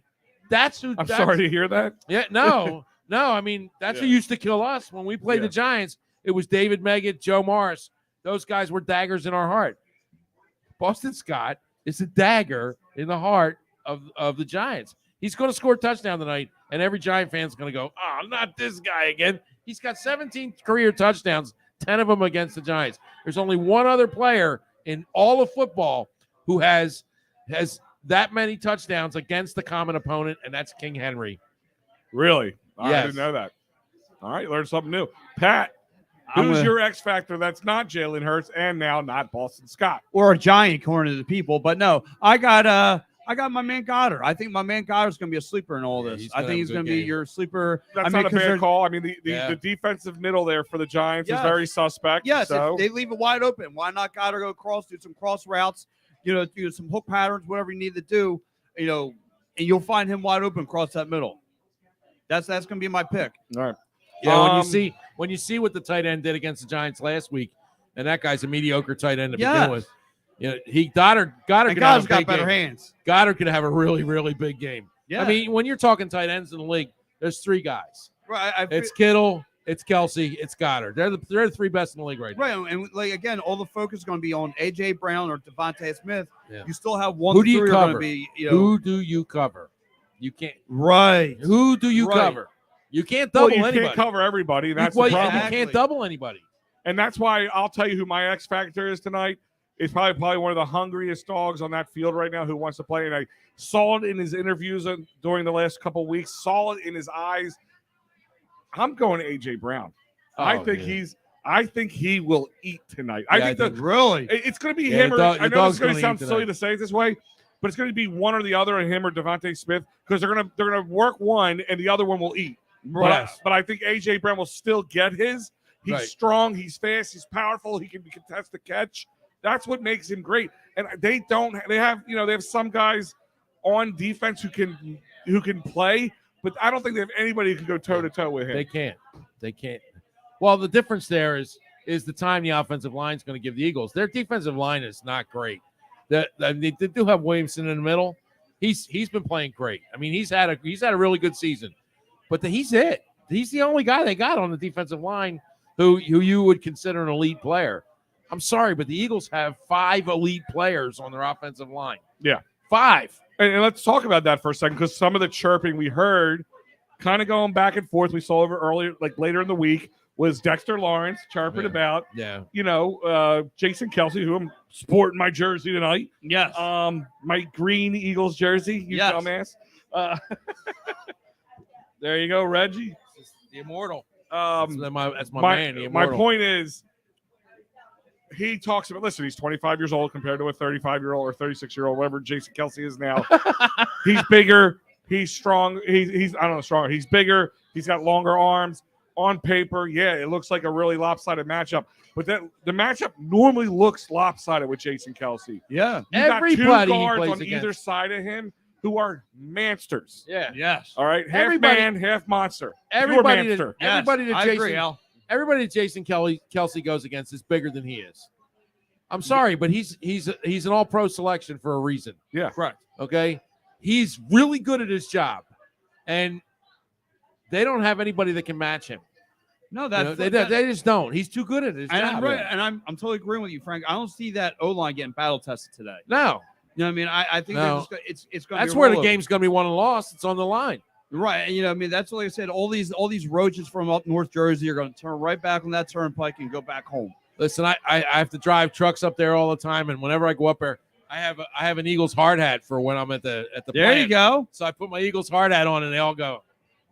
That's who. I'm sorry to hear that. Yeah. No. I mean, that's who used to kill us when we played the Giants. It was David Meggett, Joe Morris. Those guys were daggers in our heart. Boston Scott is a dagger in the heart of the Giants. He's going to score a touchdown tonight, and every Giant fan's going to go, "Oh, not this guy again." He's got 17 career touchdowns, 10 of them against the Giants. There's only one other player in all of football who has that many touchdowns against the common opponent, and that's King Henry. Really? Yes. I didn't know that. All right, learn something new. Pat, who's your X factor that's not Jalen Hurts and now not Boston Scott? Or a giant, according to the people. But no, I got my man Goddard. I think my man Goddard's going to be a sleeper in all this. I think he's going to be your sleeper. That's not a bad call. I mean, the defensive middle there for the Giants is very suspect. Yes, so. if they leave it wide open. Why not Goddard go across, do some cross routes, do some hook patterns, whatever you need to do, and you'll find him wide open across that middle. That's going to be my pick. All right. Yeah, when you see what the tight end did against the Giants last week, and that guy's a mediocre tight end to begin with. Goddard Goddard's got better hands. Goddard could have a really, really big game. Yeah. I mean, when you're talking tight ends in the league, there's three guys. Right. It's Kittle, it's Kelsey, it's Goddard. They're the three best in the league right now. Right, and again, all the focus is going to be on A.J. Brown or Devontae Smith. Yeah. You still have one. Who do you cover? Who do you cover? You can't. Right. Who do you cover? You can't double anybody. You can't cover everybody. That's the problem. You can't double anybody. And that's why I'll tell you who my X factor is tonight. Is probably one of the hungriest dogs on that field right now who wants to play. And I saw it in his interviews during the last couple of weeks, saw it in his eyes. I'm going to A.J. Brown. I think he will eat tonight. I think really it's going to be him. I know it's going to sound silly to say it this way, but it's going to be one or the other of him or Devontae Smith because they're going to work one and the other one will eat. Yes. But I think A.J. Brown will still get his. He's strong. He's fast. He's powerful. He can contest the catch. That's what makes him great. And they have some guys on defense who can play, but I don't think they have anybody who can go toe to toe with him. They can't. Well, the difference there is the time the offensive line is going to give the Eagles. Their defensive line is not great. They do have Williamson in the middle. He's been playing great. I mean, he's had a really good season. But he's it. He's the only guy they got on the defensive line who you would consider an elite player. I'm sorry, but the Eagles have 5 elite players on their offensive line. Yeah. 5. And let's talk about that for a second because some of the chirping we heard kind of going back and forth. We saw over earlier, like later in the week, was Dexter Lawrence chirping about, Jason Kelsey, who I'm sporting my jersey tonight. Yes. My green Eagles jersey, you dumbass. There you go, Reggie. The immortal. That's my man. The my immortal. point is, he talks about, listen, he's 25 years old compared to a 35-year-old or 36-year-old, whatever Jason Kelsey is now. He's bigger. He's strong. He's I don't know, stronger. He's bigger. He's got longer arms. On paper, yeah, it looks like a really lopsided matchup. But the matchup normally looks lopsided with Jason Kelsey. Yeah. You got two Everybody he guards plays on against. either side of him who are monsters. Yeah. Yes. All right, half Everybody- man, half monster. Everybody Pure that, monster. everybody that I Jason, agree, Al. everybody that Jason Kelsey goes against is bigger than he is. I'm sorry, but he's an all-pro selection for a reason. Yeah, Correct. Okay, he's really good at his job, and they don't have anybody that can match him. No, You that, know, they just don't. He's too good at his and job. I'm right, and I'm totally agreeing with you, Frank. I don't see that O-line getting battle tested today. No, You know what I mean? I think No. they're just it's going to that's be a where the rollover. game's going to be won and lost. It's on the line. Right. And, you know, I mean, that's like I said, all these roaches from up North Jersey are going to turn right back on that turnpike and go back home. Listen, I have to drive trucks up there all the time, and whenever I go up there, I have an Eagles hard hat for when I'm at the There plant. you go. So I put my Eagles hard hat on, and they all go,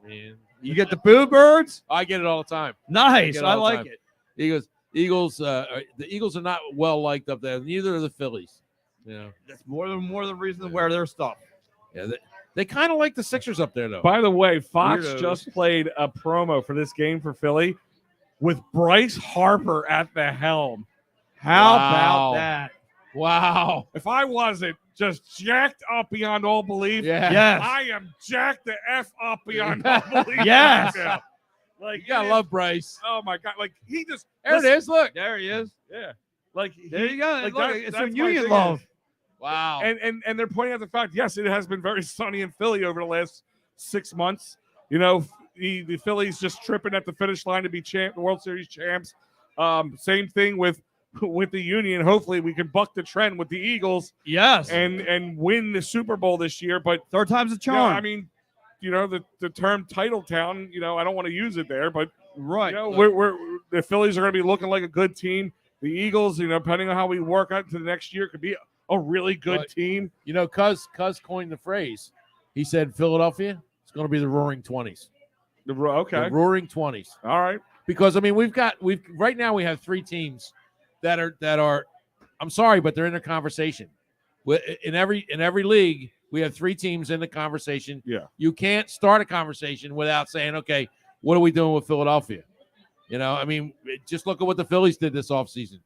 man. You get the boo birds. I get it all the time. Nice. Get it I all the like time. it. The Eagles are not well liked up there. Neither are the Phillies. You know, That's more than reason to wear their stuff. yeah, they kind of like the Sixers up there though. By the way, Fox Weirdos. just played a promo for this game for Philly with Bryce Harper at the helm. How Wow. about that? Wow. If I wasn't just jacked up beyond all belief, Yeah. Yes. I am jacked the F up beyond all belief. Yes. right now. Like, You gotta it love is- Bryce. Oh my God! Like he just There it is. Look. There he is. Yeah. Like There you go. Like Look, that- it's that's some my union thing love. is- Wow. And they're pointing out the fact, yes, it has been very sunny in Philly over the last 6 months. You know, the Phillies just tripping at the finish line to be World Series champs. Same thing with the Union. Hopefully, we can buck the trend with the Eagles Yes. and win the Super Bowl this year. But Third time's a you know, charm. I mean, you know, the term title town. You know, I don't want to use it there, but right. you know, we're the Phillies are going to be looking like a good team. The Eagles, you know, depending on how we work out to the next year, could be a really good But- team. You know, Cuz coined the phrase. He said Philadelphia is going to be the Roaring 20s. Okay, The Roaring 20s. all right. Because I mean, we've right now we have three teams that are I'm sorry, but they're in a conversation. In every league, we have three teams in the conversation. Yeah. You can't start a conversation without saying, okay, what are we doing with Philadelphia? You know, I mean, just look at what the Phillies did this offseason.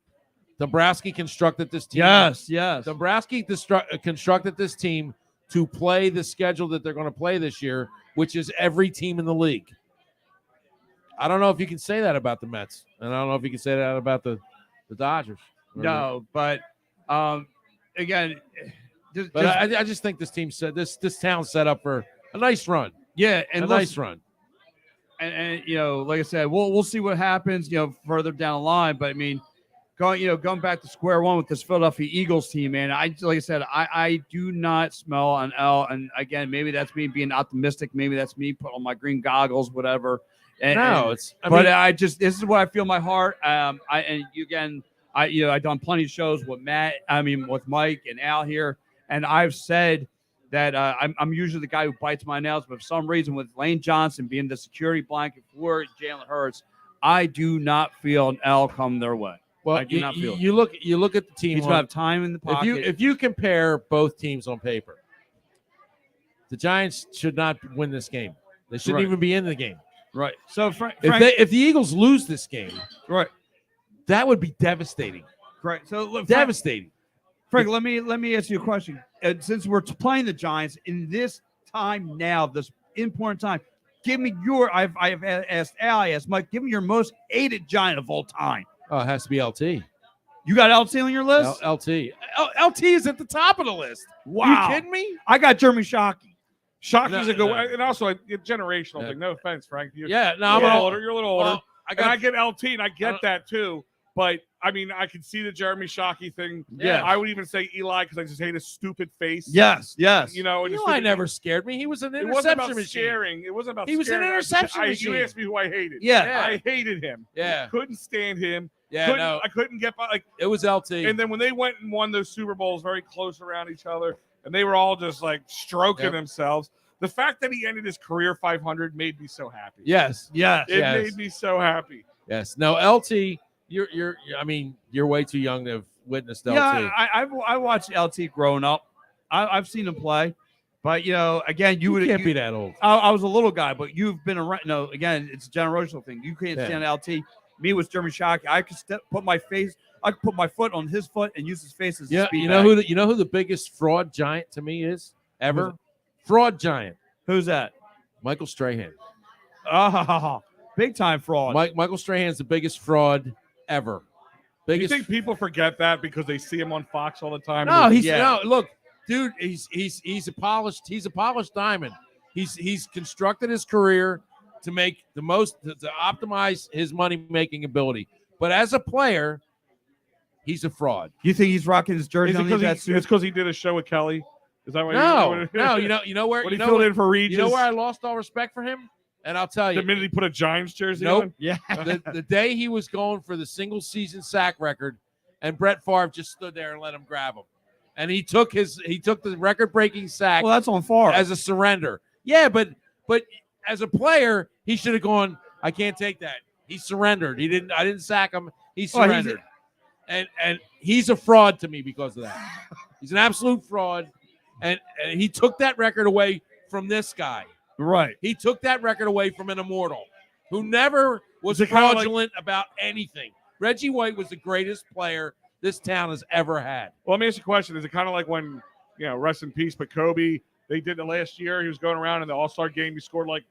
Dombrowski constructed this team. Yes. Dombrowski constructed this team to play the schedule that they're going to play this year, which is every team in the league. I don't know if you can say that about the Mets, and I don't know if you can say that about the Dodgers. No, but again, But I just think this team said this town's set up for a nice run. yeah, and A listen, nice run. and you know, like I said, we'll see what happens, you know, further down the line. But I mean, going back to square one with this Philadelphia Eagles team, man. Like I said, I do not smell an L. And again, maybe that's me being optimistic. Maybe that's me putting on my green goggles, whatever. This is what I feel in my heart. I've done plenty of shows with with Mike and Al here, and I've said that I'm usually the guy who bites my nails, but for some reason, with Lane Johnson being the security blanket for Jalen Hurts, I do not feel an L come their way. Well, I do not feel it. you look at the team. He's going to have time in the pocket. If you compare both teams on paper, the Giants should not win this game. They shouldn't Right. even be in the game. right. So Frank, If the Eagles lose this game, right, that would be devastating. right. So look, Devastating. Frank, let me ask you a question. Since we're playing the Giants in this time now, this important time, give me I've asked Al, I asked Mike, give me your most hated Giant of all time. Oh, it has to be LT. You got LT on your list? LT. LT is at the top of the list. Wow. Are you kidding me? I got Jeremy Shockey. Shocky's No, a good no. one, and also a generational Yeah. thing. No offense, Frank. Yeah, no, You're I'm a little gonna- older. You're a little older. Well, I And I got get LT, and I get Uh, that too. But I mean, I can see the Jeremy Shockey thing. Yeah. I would even say Eli because I just hate his stupid face. Yes. You know, and his Eli stupid- never scared me. He was an It wasn't about interception machine. scaring. It wasn't about. He was an scaring. interception machine. You asked me who I hated. Yeah. I hated him. Yeah, Couldn't stand him. yeah, Couldn't- I couldn't get by. Like, it was LT. and then when they went and won those Super Bowls very close around each other, and they were all just like stroking Yep. themselves. The fact that he ended his career 500 made me so happy. Yes. Yes. It made me so happy. Yes. No, LT, you're way too young to have witnessed LT. Yeah, I watched LT growing up. I've seen him play, but again, you can't be that old. I was a little guy, but you've been around. No, again, it's a generational thing. You can't stand LT. Me with Jeremy Shockey, I could put my foot on his foot and use his face as a speed you know bag. who the biggest fraud giant to me is ever? Fraud giant. Who's that? Michael Strahan. Oh, big time fraud. Michael Strahan's the biggest fraud ever. You think people forget that because they see him on Fox all the time? No, no. Look, dude, he's a polished diamond. He's constructed his career to make the most to optimize his money making ability. But as a player, he's a fraud. You think he's rocking his jersey? It's because he did a show with Kelly. Is that why? No. You know where when he filled in for Regis. You know where I lost all respect for him? And I'll tell you, the minute he put a Giants jersey nope. on? Yeah. The day he was going for the single season sack record, and Brett Favre just stood there and let him grab him. And he took the record breaking sack. Well, that's on Favre as a surrender. Yeah, but as a player, he should have gone, I can't take that. He surrendered. I didn't sack him. He surrendered. And he's a fraud to me because of that. He's an absolute fraud. And he took that record away from this guy. Right. He took that record away from an immortal who never was fraudulent about anything. Reggie White was the greatest player this town has ever had. Well, let me ask you a question. Is it kind of like when, rest in peace, but Kobe, they did it last year. He was going around in the All-Star game. He scored like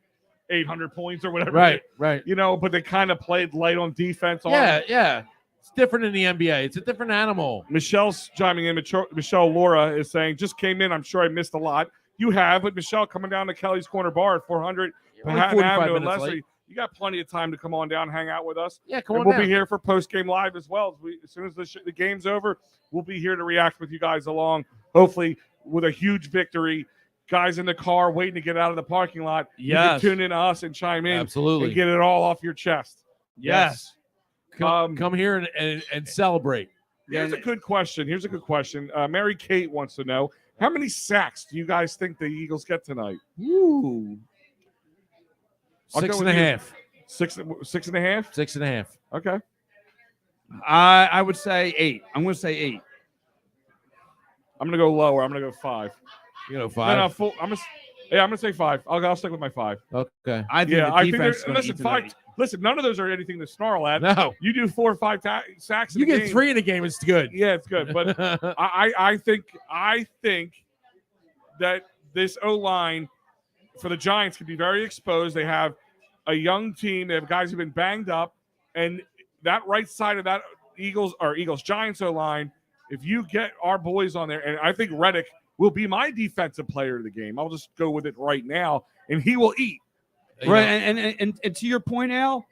800 points or whatever. Right. But they kind of played light on defense. Yeah. It's different in the NBA. It's a different animal. Michelle's chiming in. Michelle Laura is saying, just came in. I'm sure I missed a lot. You have, but Michelle coming down to Kelly's Corner Bar at 400 Manhattan Avenue in Leslie. You got plenty of time to come on down and hang out with us. Yeah, come on We'll down. be here for post-game live as well. As soon as the game's over, we'll be here to react with you guys along, hopefully with a huge victory. Guys in the car waiting to get out of the parking lot. You can tune in to us and chime in. Absolutely. And get it all off your chest. Yes. Come here and celebrate. Here's a good question. Mary Kate wants to know, how many sacks do you guys think the Eagles get tonight? Ooh. 6.5. 6.5? 6.5. Okay. I would say 8. I'm going to say 8. I'm going to go lower. I'm going to go 5. You know, 5. No, I'm going to say 5. I'll stick with my 5. Okay. I think listen, 5. Listen, none of those are anything to snarl at. No. You do 4 or 5 sacks. You get 3 in a game. It's good. Yeah, it's good. But I think that this O-line for the Giants can be very exposed. They have a young team. They have guys who've been banged up, and that right side of that Giants O-line. If you get our boys on there, and I think Reddick will be my defensive player of the game. I'll just go with it right now, and he will eat. Right, and to your point, Al,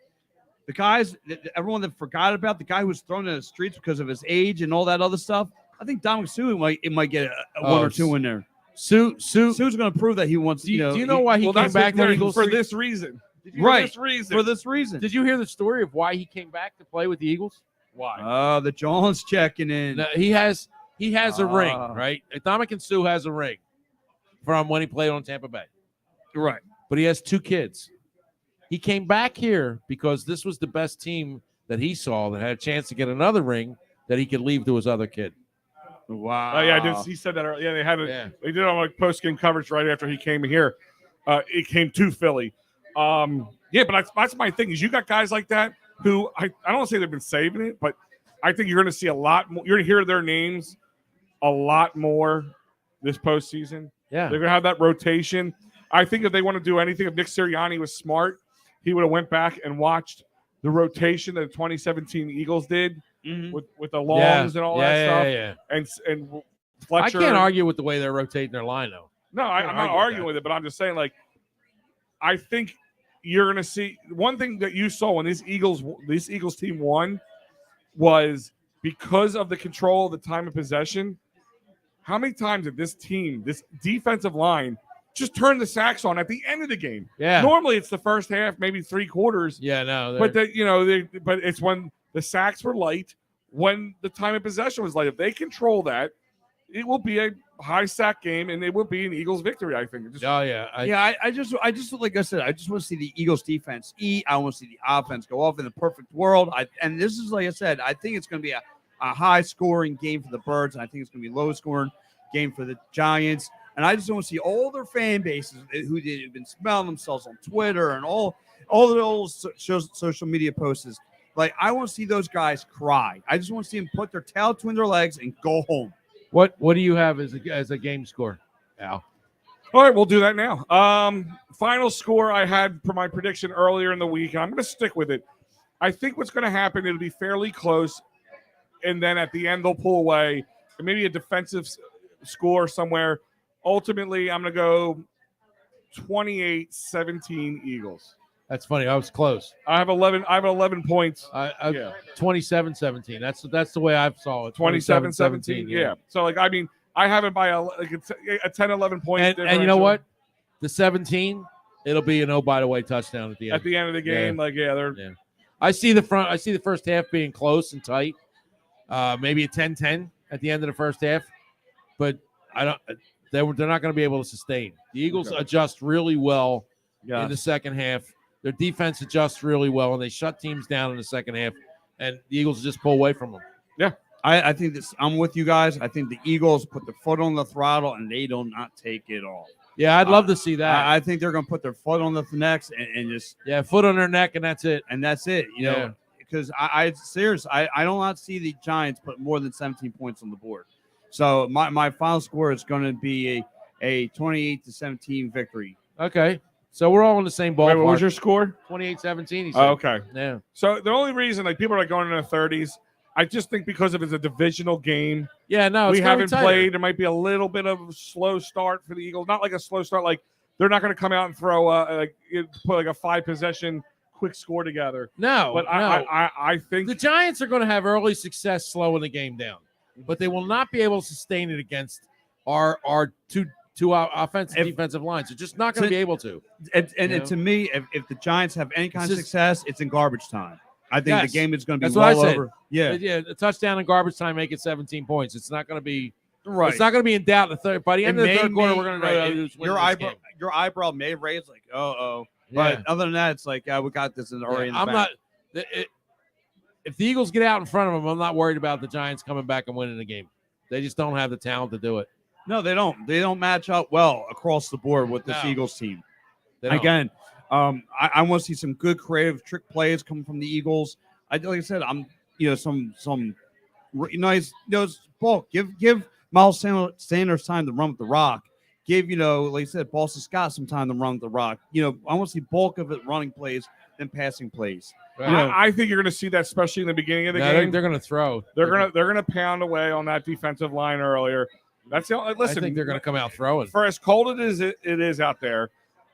the guys, everyone that forgot about the guy who was thrown in the streets because of his age and all that other stuff. I think Dominic Sue might get a 1 or 2 in there. Sue's going to prove that he wants. Do you know why he came back to Eagles for this reason? For this reason. Did you hear the story of why he came back to play with the Eagles? Why? The Jones checking in. No, he has a ring, right? Dominic Sue has a ring from when he played on Tampa Bay. Right. But he has 2 kids. He came back here because this was the best team that he saw that had a chance to get another ring that he could leave to his other kid. Wow. Oh, yeah, he said that earlier. Yeah, they did on like post-game coverage right after he came here. It came to Philly. But that's my thing is you got guys like that who I don't want to say they've been saving it, but I think you're going to see a lot more. You're going to hear their names a lot more this postseason. Yeah. They're going to have that rotation. I think if they want to do anything, if Nick Sirianni was smart, he would have went back and watched the rotation that the 2017 Eagles did with the longs and all that stuff. Yeah. And Fletcher. I can't argue with the way they're rotating their line, though. No, I'm not arguing with it, but I'm just saying, like, I think you're going to see one thing that you saw when this Eagles team won was because of the control of the time of possession. How many times did this team, this defensive line, just turn the sacks on at the end of the game? Yeah. Normally it's the first half, maybe 3 quarters. Yeah, no. But but it's when the sacks were light, when the time of possession was light. If they control that, it will be a high sack game, and it would be an Eagles victory, I think. Oh, yeah. I just like I said, I just want to see the Eagles defense eat. I want to see the offense go off in the perfect world. And this is, like I said, I think it's going to be a high scoring game for the Birds, and I think it's going to be a low scoring game for the Giants. And I just want to see all their fan bases who have been smelling themselves on Twitter and all the old social media posts. Like, I want to see those guys cry. I just want to see them put their tail between their legs and go home. What do you have as a game score, Al? All right, we'll do that now. Final score I had for my prediction earlier in the week, and I'm going to stick with it. I think what's going to happen, it'll be fairly close, and then at the end they'll pull away, and maybe a defensive score somewhere. Ultimately, I'm going to go 28-17 Eagles. That's funny. I was close. I have 11 points. 27-17. That's the way I saw it. 27-17. Yeah. So, like, I mean, I have it by a 10-11 point. And you know what? The 17, it'll be an by the way touchdown at the end. At the end of the game, they're. I see the first half being close and tight. Maybe a 10-10 at the end of the first half, but I don't. They're not going to be able to sustain. The Eagles adjust really well in the second half. Their defense adjusts really well, and they shut teams down in the second half, and the Eagles just pull away from them. Yeah. I think I'm with you guys. I think the Eagles put their foot on the throttle, and they do not take it off. Yeah, I'd love to see that. I think they're going to put their foot on the necks and just foot on their neck, and that's it. And that's it. You know, because I seriously, I do not see the Giants put more than 17 points on the board. So my final score is going to be a 28-17 victory. Okay. So we're all in the same ballpark. Wait, what was your score? 28-17. Oh, okay. Yeah. So the only reason, like, people are going in their 30s, I just think because of it's a divisional game. Yeah, no, we haven't played. There might be a little bit of a slow start for the Eagles. Not like a slow start, like they're not going to come out and throw put like a 5-possession quick score together. No, but no. I think the Giants are going to have early success slowing the game down, but they will not be able to sustain it against our two offensive and defensive lines. They're just not going to be able to. And to me, if the Giants have any kind of success, it's in garbage time. I think the game is going to be over. Yeah, a touchdown in garbage time, make it 17 points. It's not going to be right. It's not going to be in doubt in the third. By the end of the third quarter, we're going to know your eyebrow may raise like, but other than that, it's like, we got this already. In the back. If the Eagles get out in front of them, I'm not worried about the Giants coming back and winning the game. They just don't have the talent to do it. No, they don't. They don't match up well across the board with this Eagles team. Again, I want to see some good creative trick plays coming from the Eagles. Like I said, I'm some nice ball. Give Miles Sanders time to run with the rock. Give like I said, Boston Scott some time to run with the rock. I want to see bulk of it running plays than passing plays. Right. I think you're going to see that, especially in the beginning of the game. They're going to throw. They're going to pound away on that defensive line earlier. That's the only, listen. I think they're going to come out throwing. For as cold it is out there,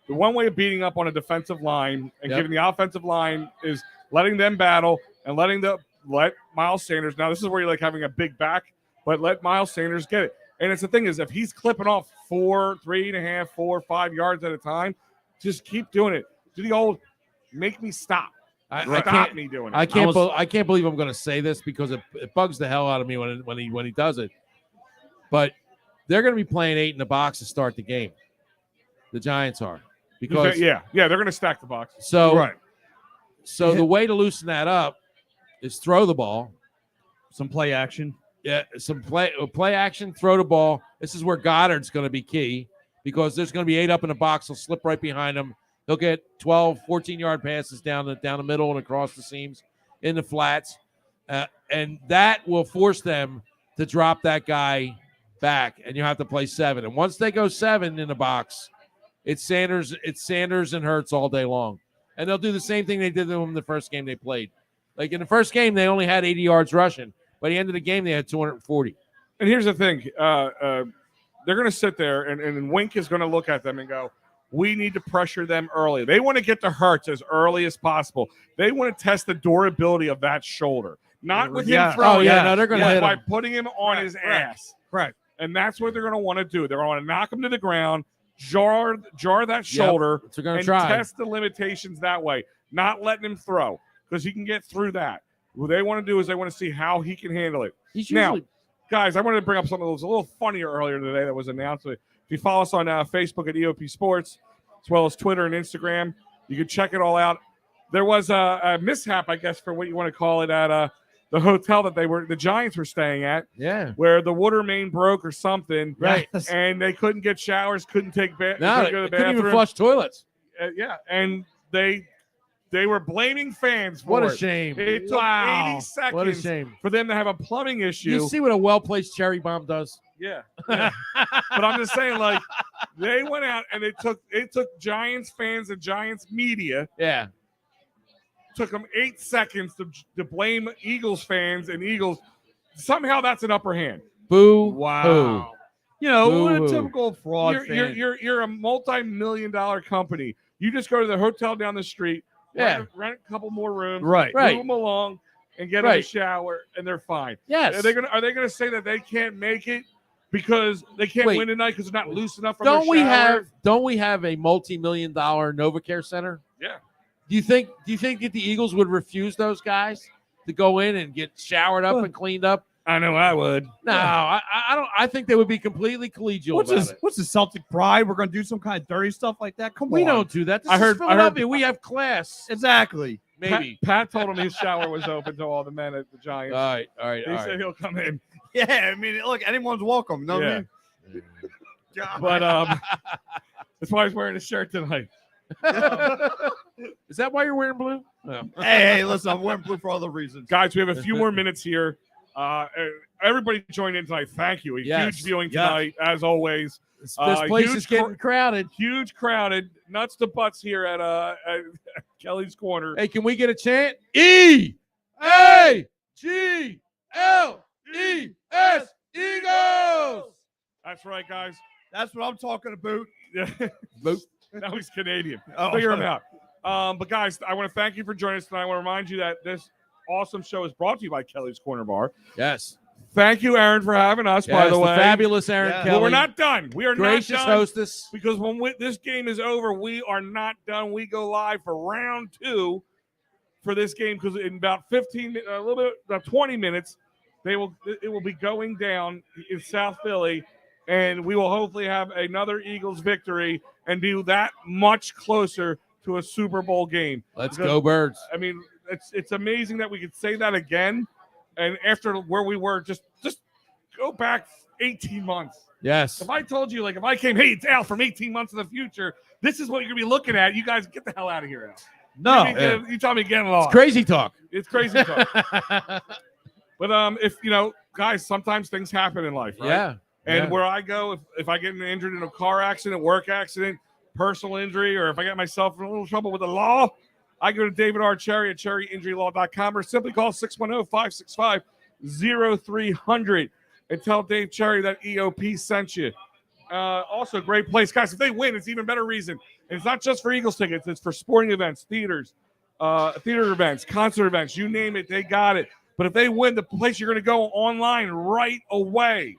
the one way of beating up on a defensive line and giving the offensive line is letting them battle and let Miles Sanders. Now this is where you're like having a big back, but let Miles Sanders get it. And it's the thing is, if he's clipping off 3.5, 4, 5 yards at a time, just keep doing it. Do the old make me stop. Stop me doing it. I can't believe I'm going to say this because it bugs the hell out of me when he does it. But they're going to be playing 8 in the box to start the game. The Giants are. Because they're going to stack the box. So the way to loosen that up is throw the ball. Some play action. Yeah, some play action, throw the ball. This is where Goddard's going to be key because there's going to be 8 up in the box. He'll slip right behind him. He'll get 12, 14-yard passes down the middle and across the seams in the flats. And that will force them to drop that guy back, and you have to play 7. And once they go 7 in the box, it's Sanders and Hurts all day long. And they'll do the same thing they did to them in the first game they played. Like in the first game, they only had 80 yards rushing. By the end of the game, they had 240. And here's the thing. They're going to sit there, and Wink is going to look at them and go, we need to pressure them early. They want to get to Hurts as early as possible. They want to test the durability of that shoulder. Not with him throwing. They're going to hit him. By putting him on his ass. Right. And that's what they're going to want to do. They're going to knock him to the ground, jar that shoulder, and test the limitations that way. Not letting him throw because he can get through that. What they want to do is they want to see how he can handle it. guys, I wanted to bring up something that was a little funnier earlier today that was announced. If you follow us on Facebook at EOP Sports, as well as Twitter and Instagram, you can check it all out. There was a mishap, I guess, for what you want to call it, at the hotel that the Giants were staying at. Yeah. Where the water main broke or something. Right. And they couldn't get showers, couldn't take baths. No, couldn't go to the couldn't even bathroom. flush toilets. Yeah, and they were blaming fans for What it. a shame. It took 80 seconds What a shame. for them to have a plumbing issue. You see what a well-placed cherry bomb does? Yeah. But I'm just saying, like, they went out and it took Giants fans and Giants media. Yeah. Took them 8 seconds to blame Eagles fans and Eagles. Somehow that's an upper hand. Boo. Wow. You know, what a Boo-hoo. typical fraud fan. You're a multi-million-dollar company. You just go to the hotel down the street, Yeah. rent a couple more rooms, Right. Right. move them along, and get them a Right. shower, and they're fine. Yes. Are they gonna say that they can't make it because they can't Wait. win tonight because they're not loose enough from Don't their we shower? have a multi-million-dollar NovaCare center? Yeah. Do you think that the Eagles would refuse those guys to go in and get showered up and cleaned up? I know I would. No, I don't. I think they would be completely collegial What's about this? it. What's the Celtic pride? We're going to do some kind of dirty stuff like that? Come We on. don't do that. This I is heard- Philadelphia. We have class. Exactly. Maybe. Pat told him his shower was open to all the men at the Giants. All right. He said he'll come in. Yeah, I mean, look, anyone's welcome. No, Yeah. God. But that's why he's wearing a shirt tonight. Is that why you're wearing blue? No. hey, listen, I'm wearing blue for other reasons. Guys, we have a few more minutes here. Everybody join in tonight. Thank you. A Yes. huge viewing Yes. tonight, as always. This place huge is getting crowded. Huge crowded, nuts to butts here at Kelly's Corner. Hey, can we get a chant? E-A-G-L-E-S Eagles. That's right, guys. That's what I'm talking about. Yeah. Boop. Now he's Canadian. Oh, Figure him out. But guys, I want to thank you for joining us tonight. I want to remind you that this awesome show is brought to you by Kelly's Corner Bar. Yes. Thank you, Aaron, for having us. By Yes, the way, fabulous Aaron Yeah. Kelly. But we're not done. We are gracious not done hostess. because when this game is over, we are not done. We go live for round 2 for this game because in about 15, a little bit, about 20 minutes, it will be going down in South Philly, and we will hopefully have another Eagles victory and be that much closer to a Super Bowl game. Let's Because, go, Birds. I mean, it's amazing that we could say that again, and after where we were, just go back 18 months. Yes. If I told you, like, if I came, hey, it's Al from 18 months in the future, this is what you're going to be looking at. You guys get the hell out of here, Al. No. You tell me get along. Crazy talk. It's crazy talk. But if guys, sometimes things happen in life, right? Yeah. And yeah. where I go, if I get injured in a car accident, work accident, personal injury, or if I get myself in a little trouble with the law, I go to David R. Cherry at cherryinjurylaw.com or simply call 610-565-0300 and tell Dave Cherry that EOP sent you. Also, great place. Guys, if they win, it's even better reason. And it's not just for Eagles tickets. It's for sporting events, theater events, concert events. You name it, they got it. But if they win, the place you're going to go online right away,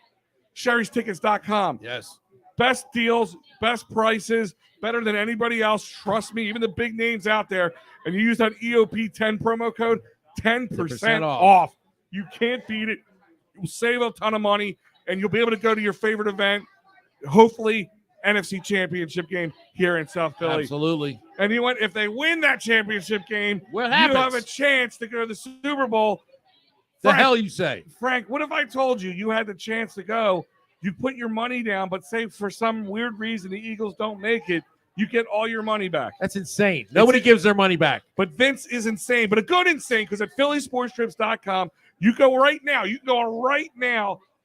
sherrystickets.com. Yes. Best deals, best prices, better than anybody else. Trust me, even the big names out there. And you use that EOP10 promo code, 10% off. You can't beat it. You'll save a ton of money, and you'll be able to go to your favorite event, hopefully NFC Championship game here in South Philly. Absolutely. And you know what? If they win that championship game, What you happens? have a chance to go to the Super Bowl. The Frank, hell you say? Frank, what if I told you had the chance to go, you put your money down, but say for some weird reason the Eagles don't make it, you get all your money back. That's insane. Nobody gives their money back. But Vince is insane, but a good insane, because at phillysportstrips.com, you go right now,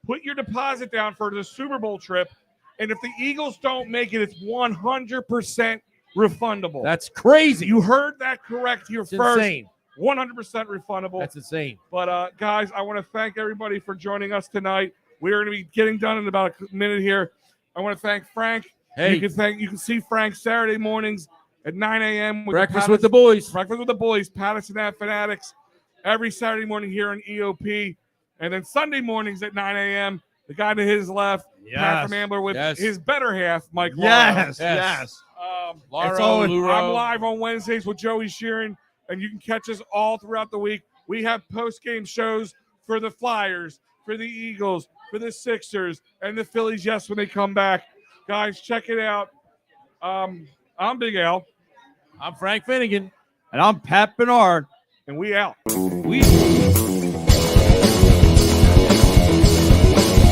put your deposit down for the Super Bowl trip, and if the Eagles don't make it, it's 100% refundable. That's crazy. You heard that correct here It's first. insane. 100% refundable. That's insane. But guys, I want to thank everybody for joining us tonight. We're going to be getting done in about a minute here. I want to thank Frank. Hey. You can see Frank Saturday mornings at 9 a.m. Breakfast with the boys. Breakfast with the boys, Patterson Fanatics, every Saturday morning here on EOP. And then Sunday mornings at 9 a.m., the guy to his left, Pat from Ambler, with his better half, Mike Lauro. Yes. Lauro, Luro. I'm live on Wednesdays with Joey Sheeran, and you can catch us all throughout the week. We have post-game shows for the Flyers, for the Eagles, for the Sixers, and the Phillies, yes, when they come back. Guys, check it out. I'm Big Al. I'm Frank Finnegan. And I'm Pat Bernard. And we out. We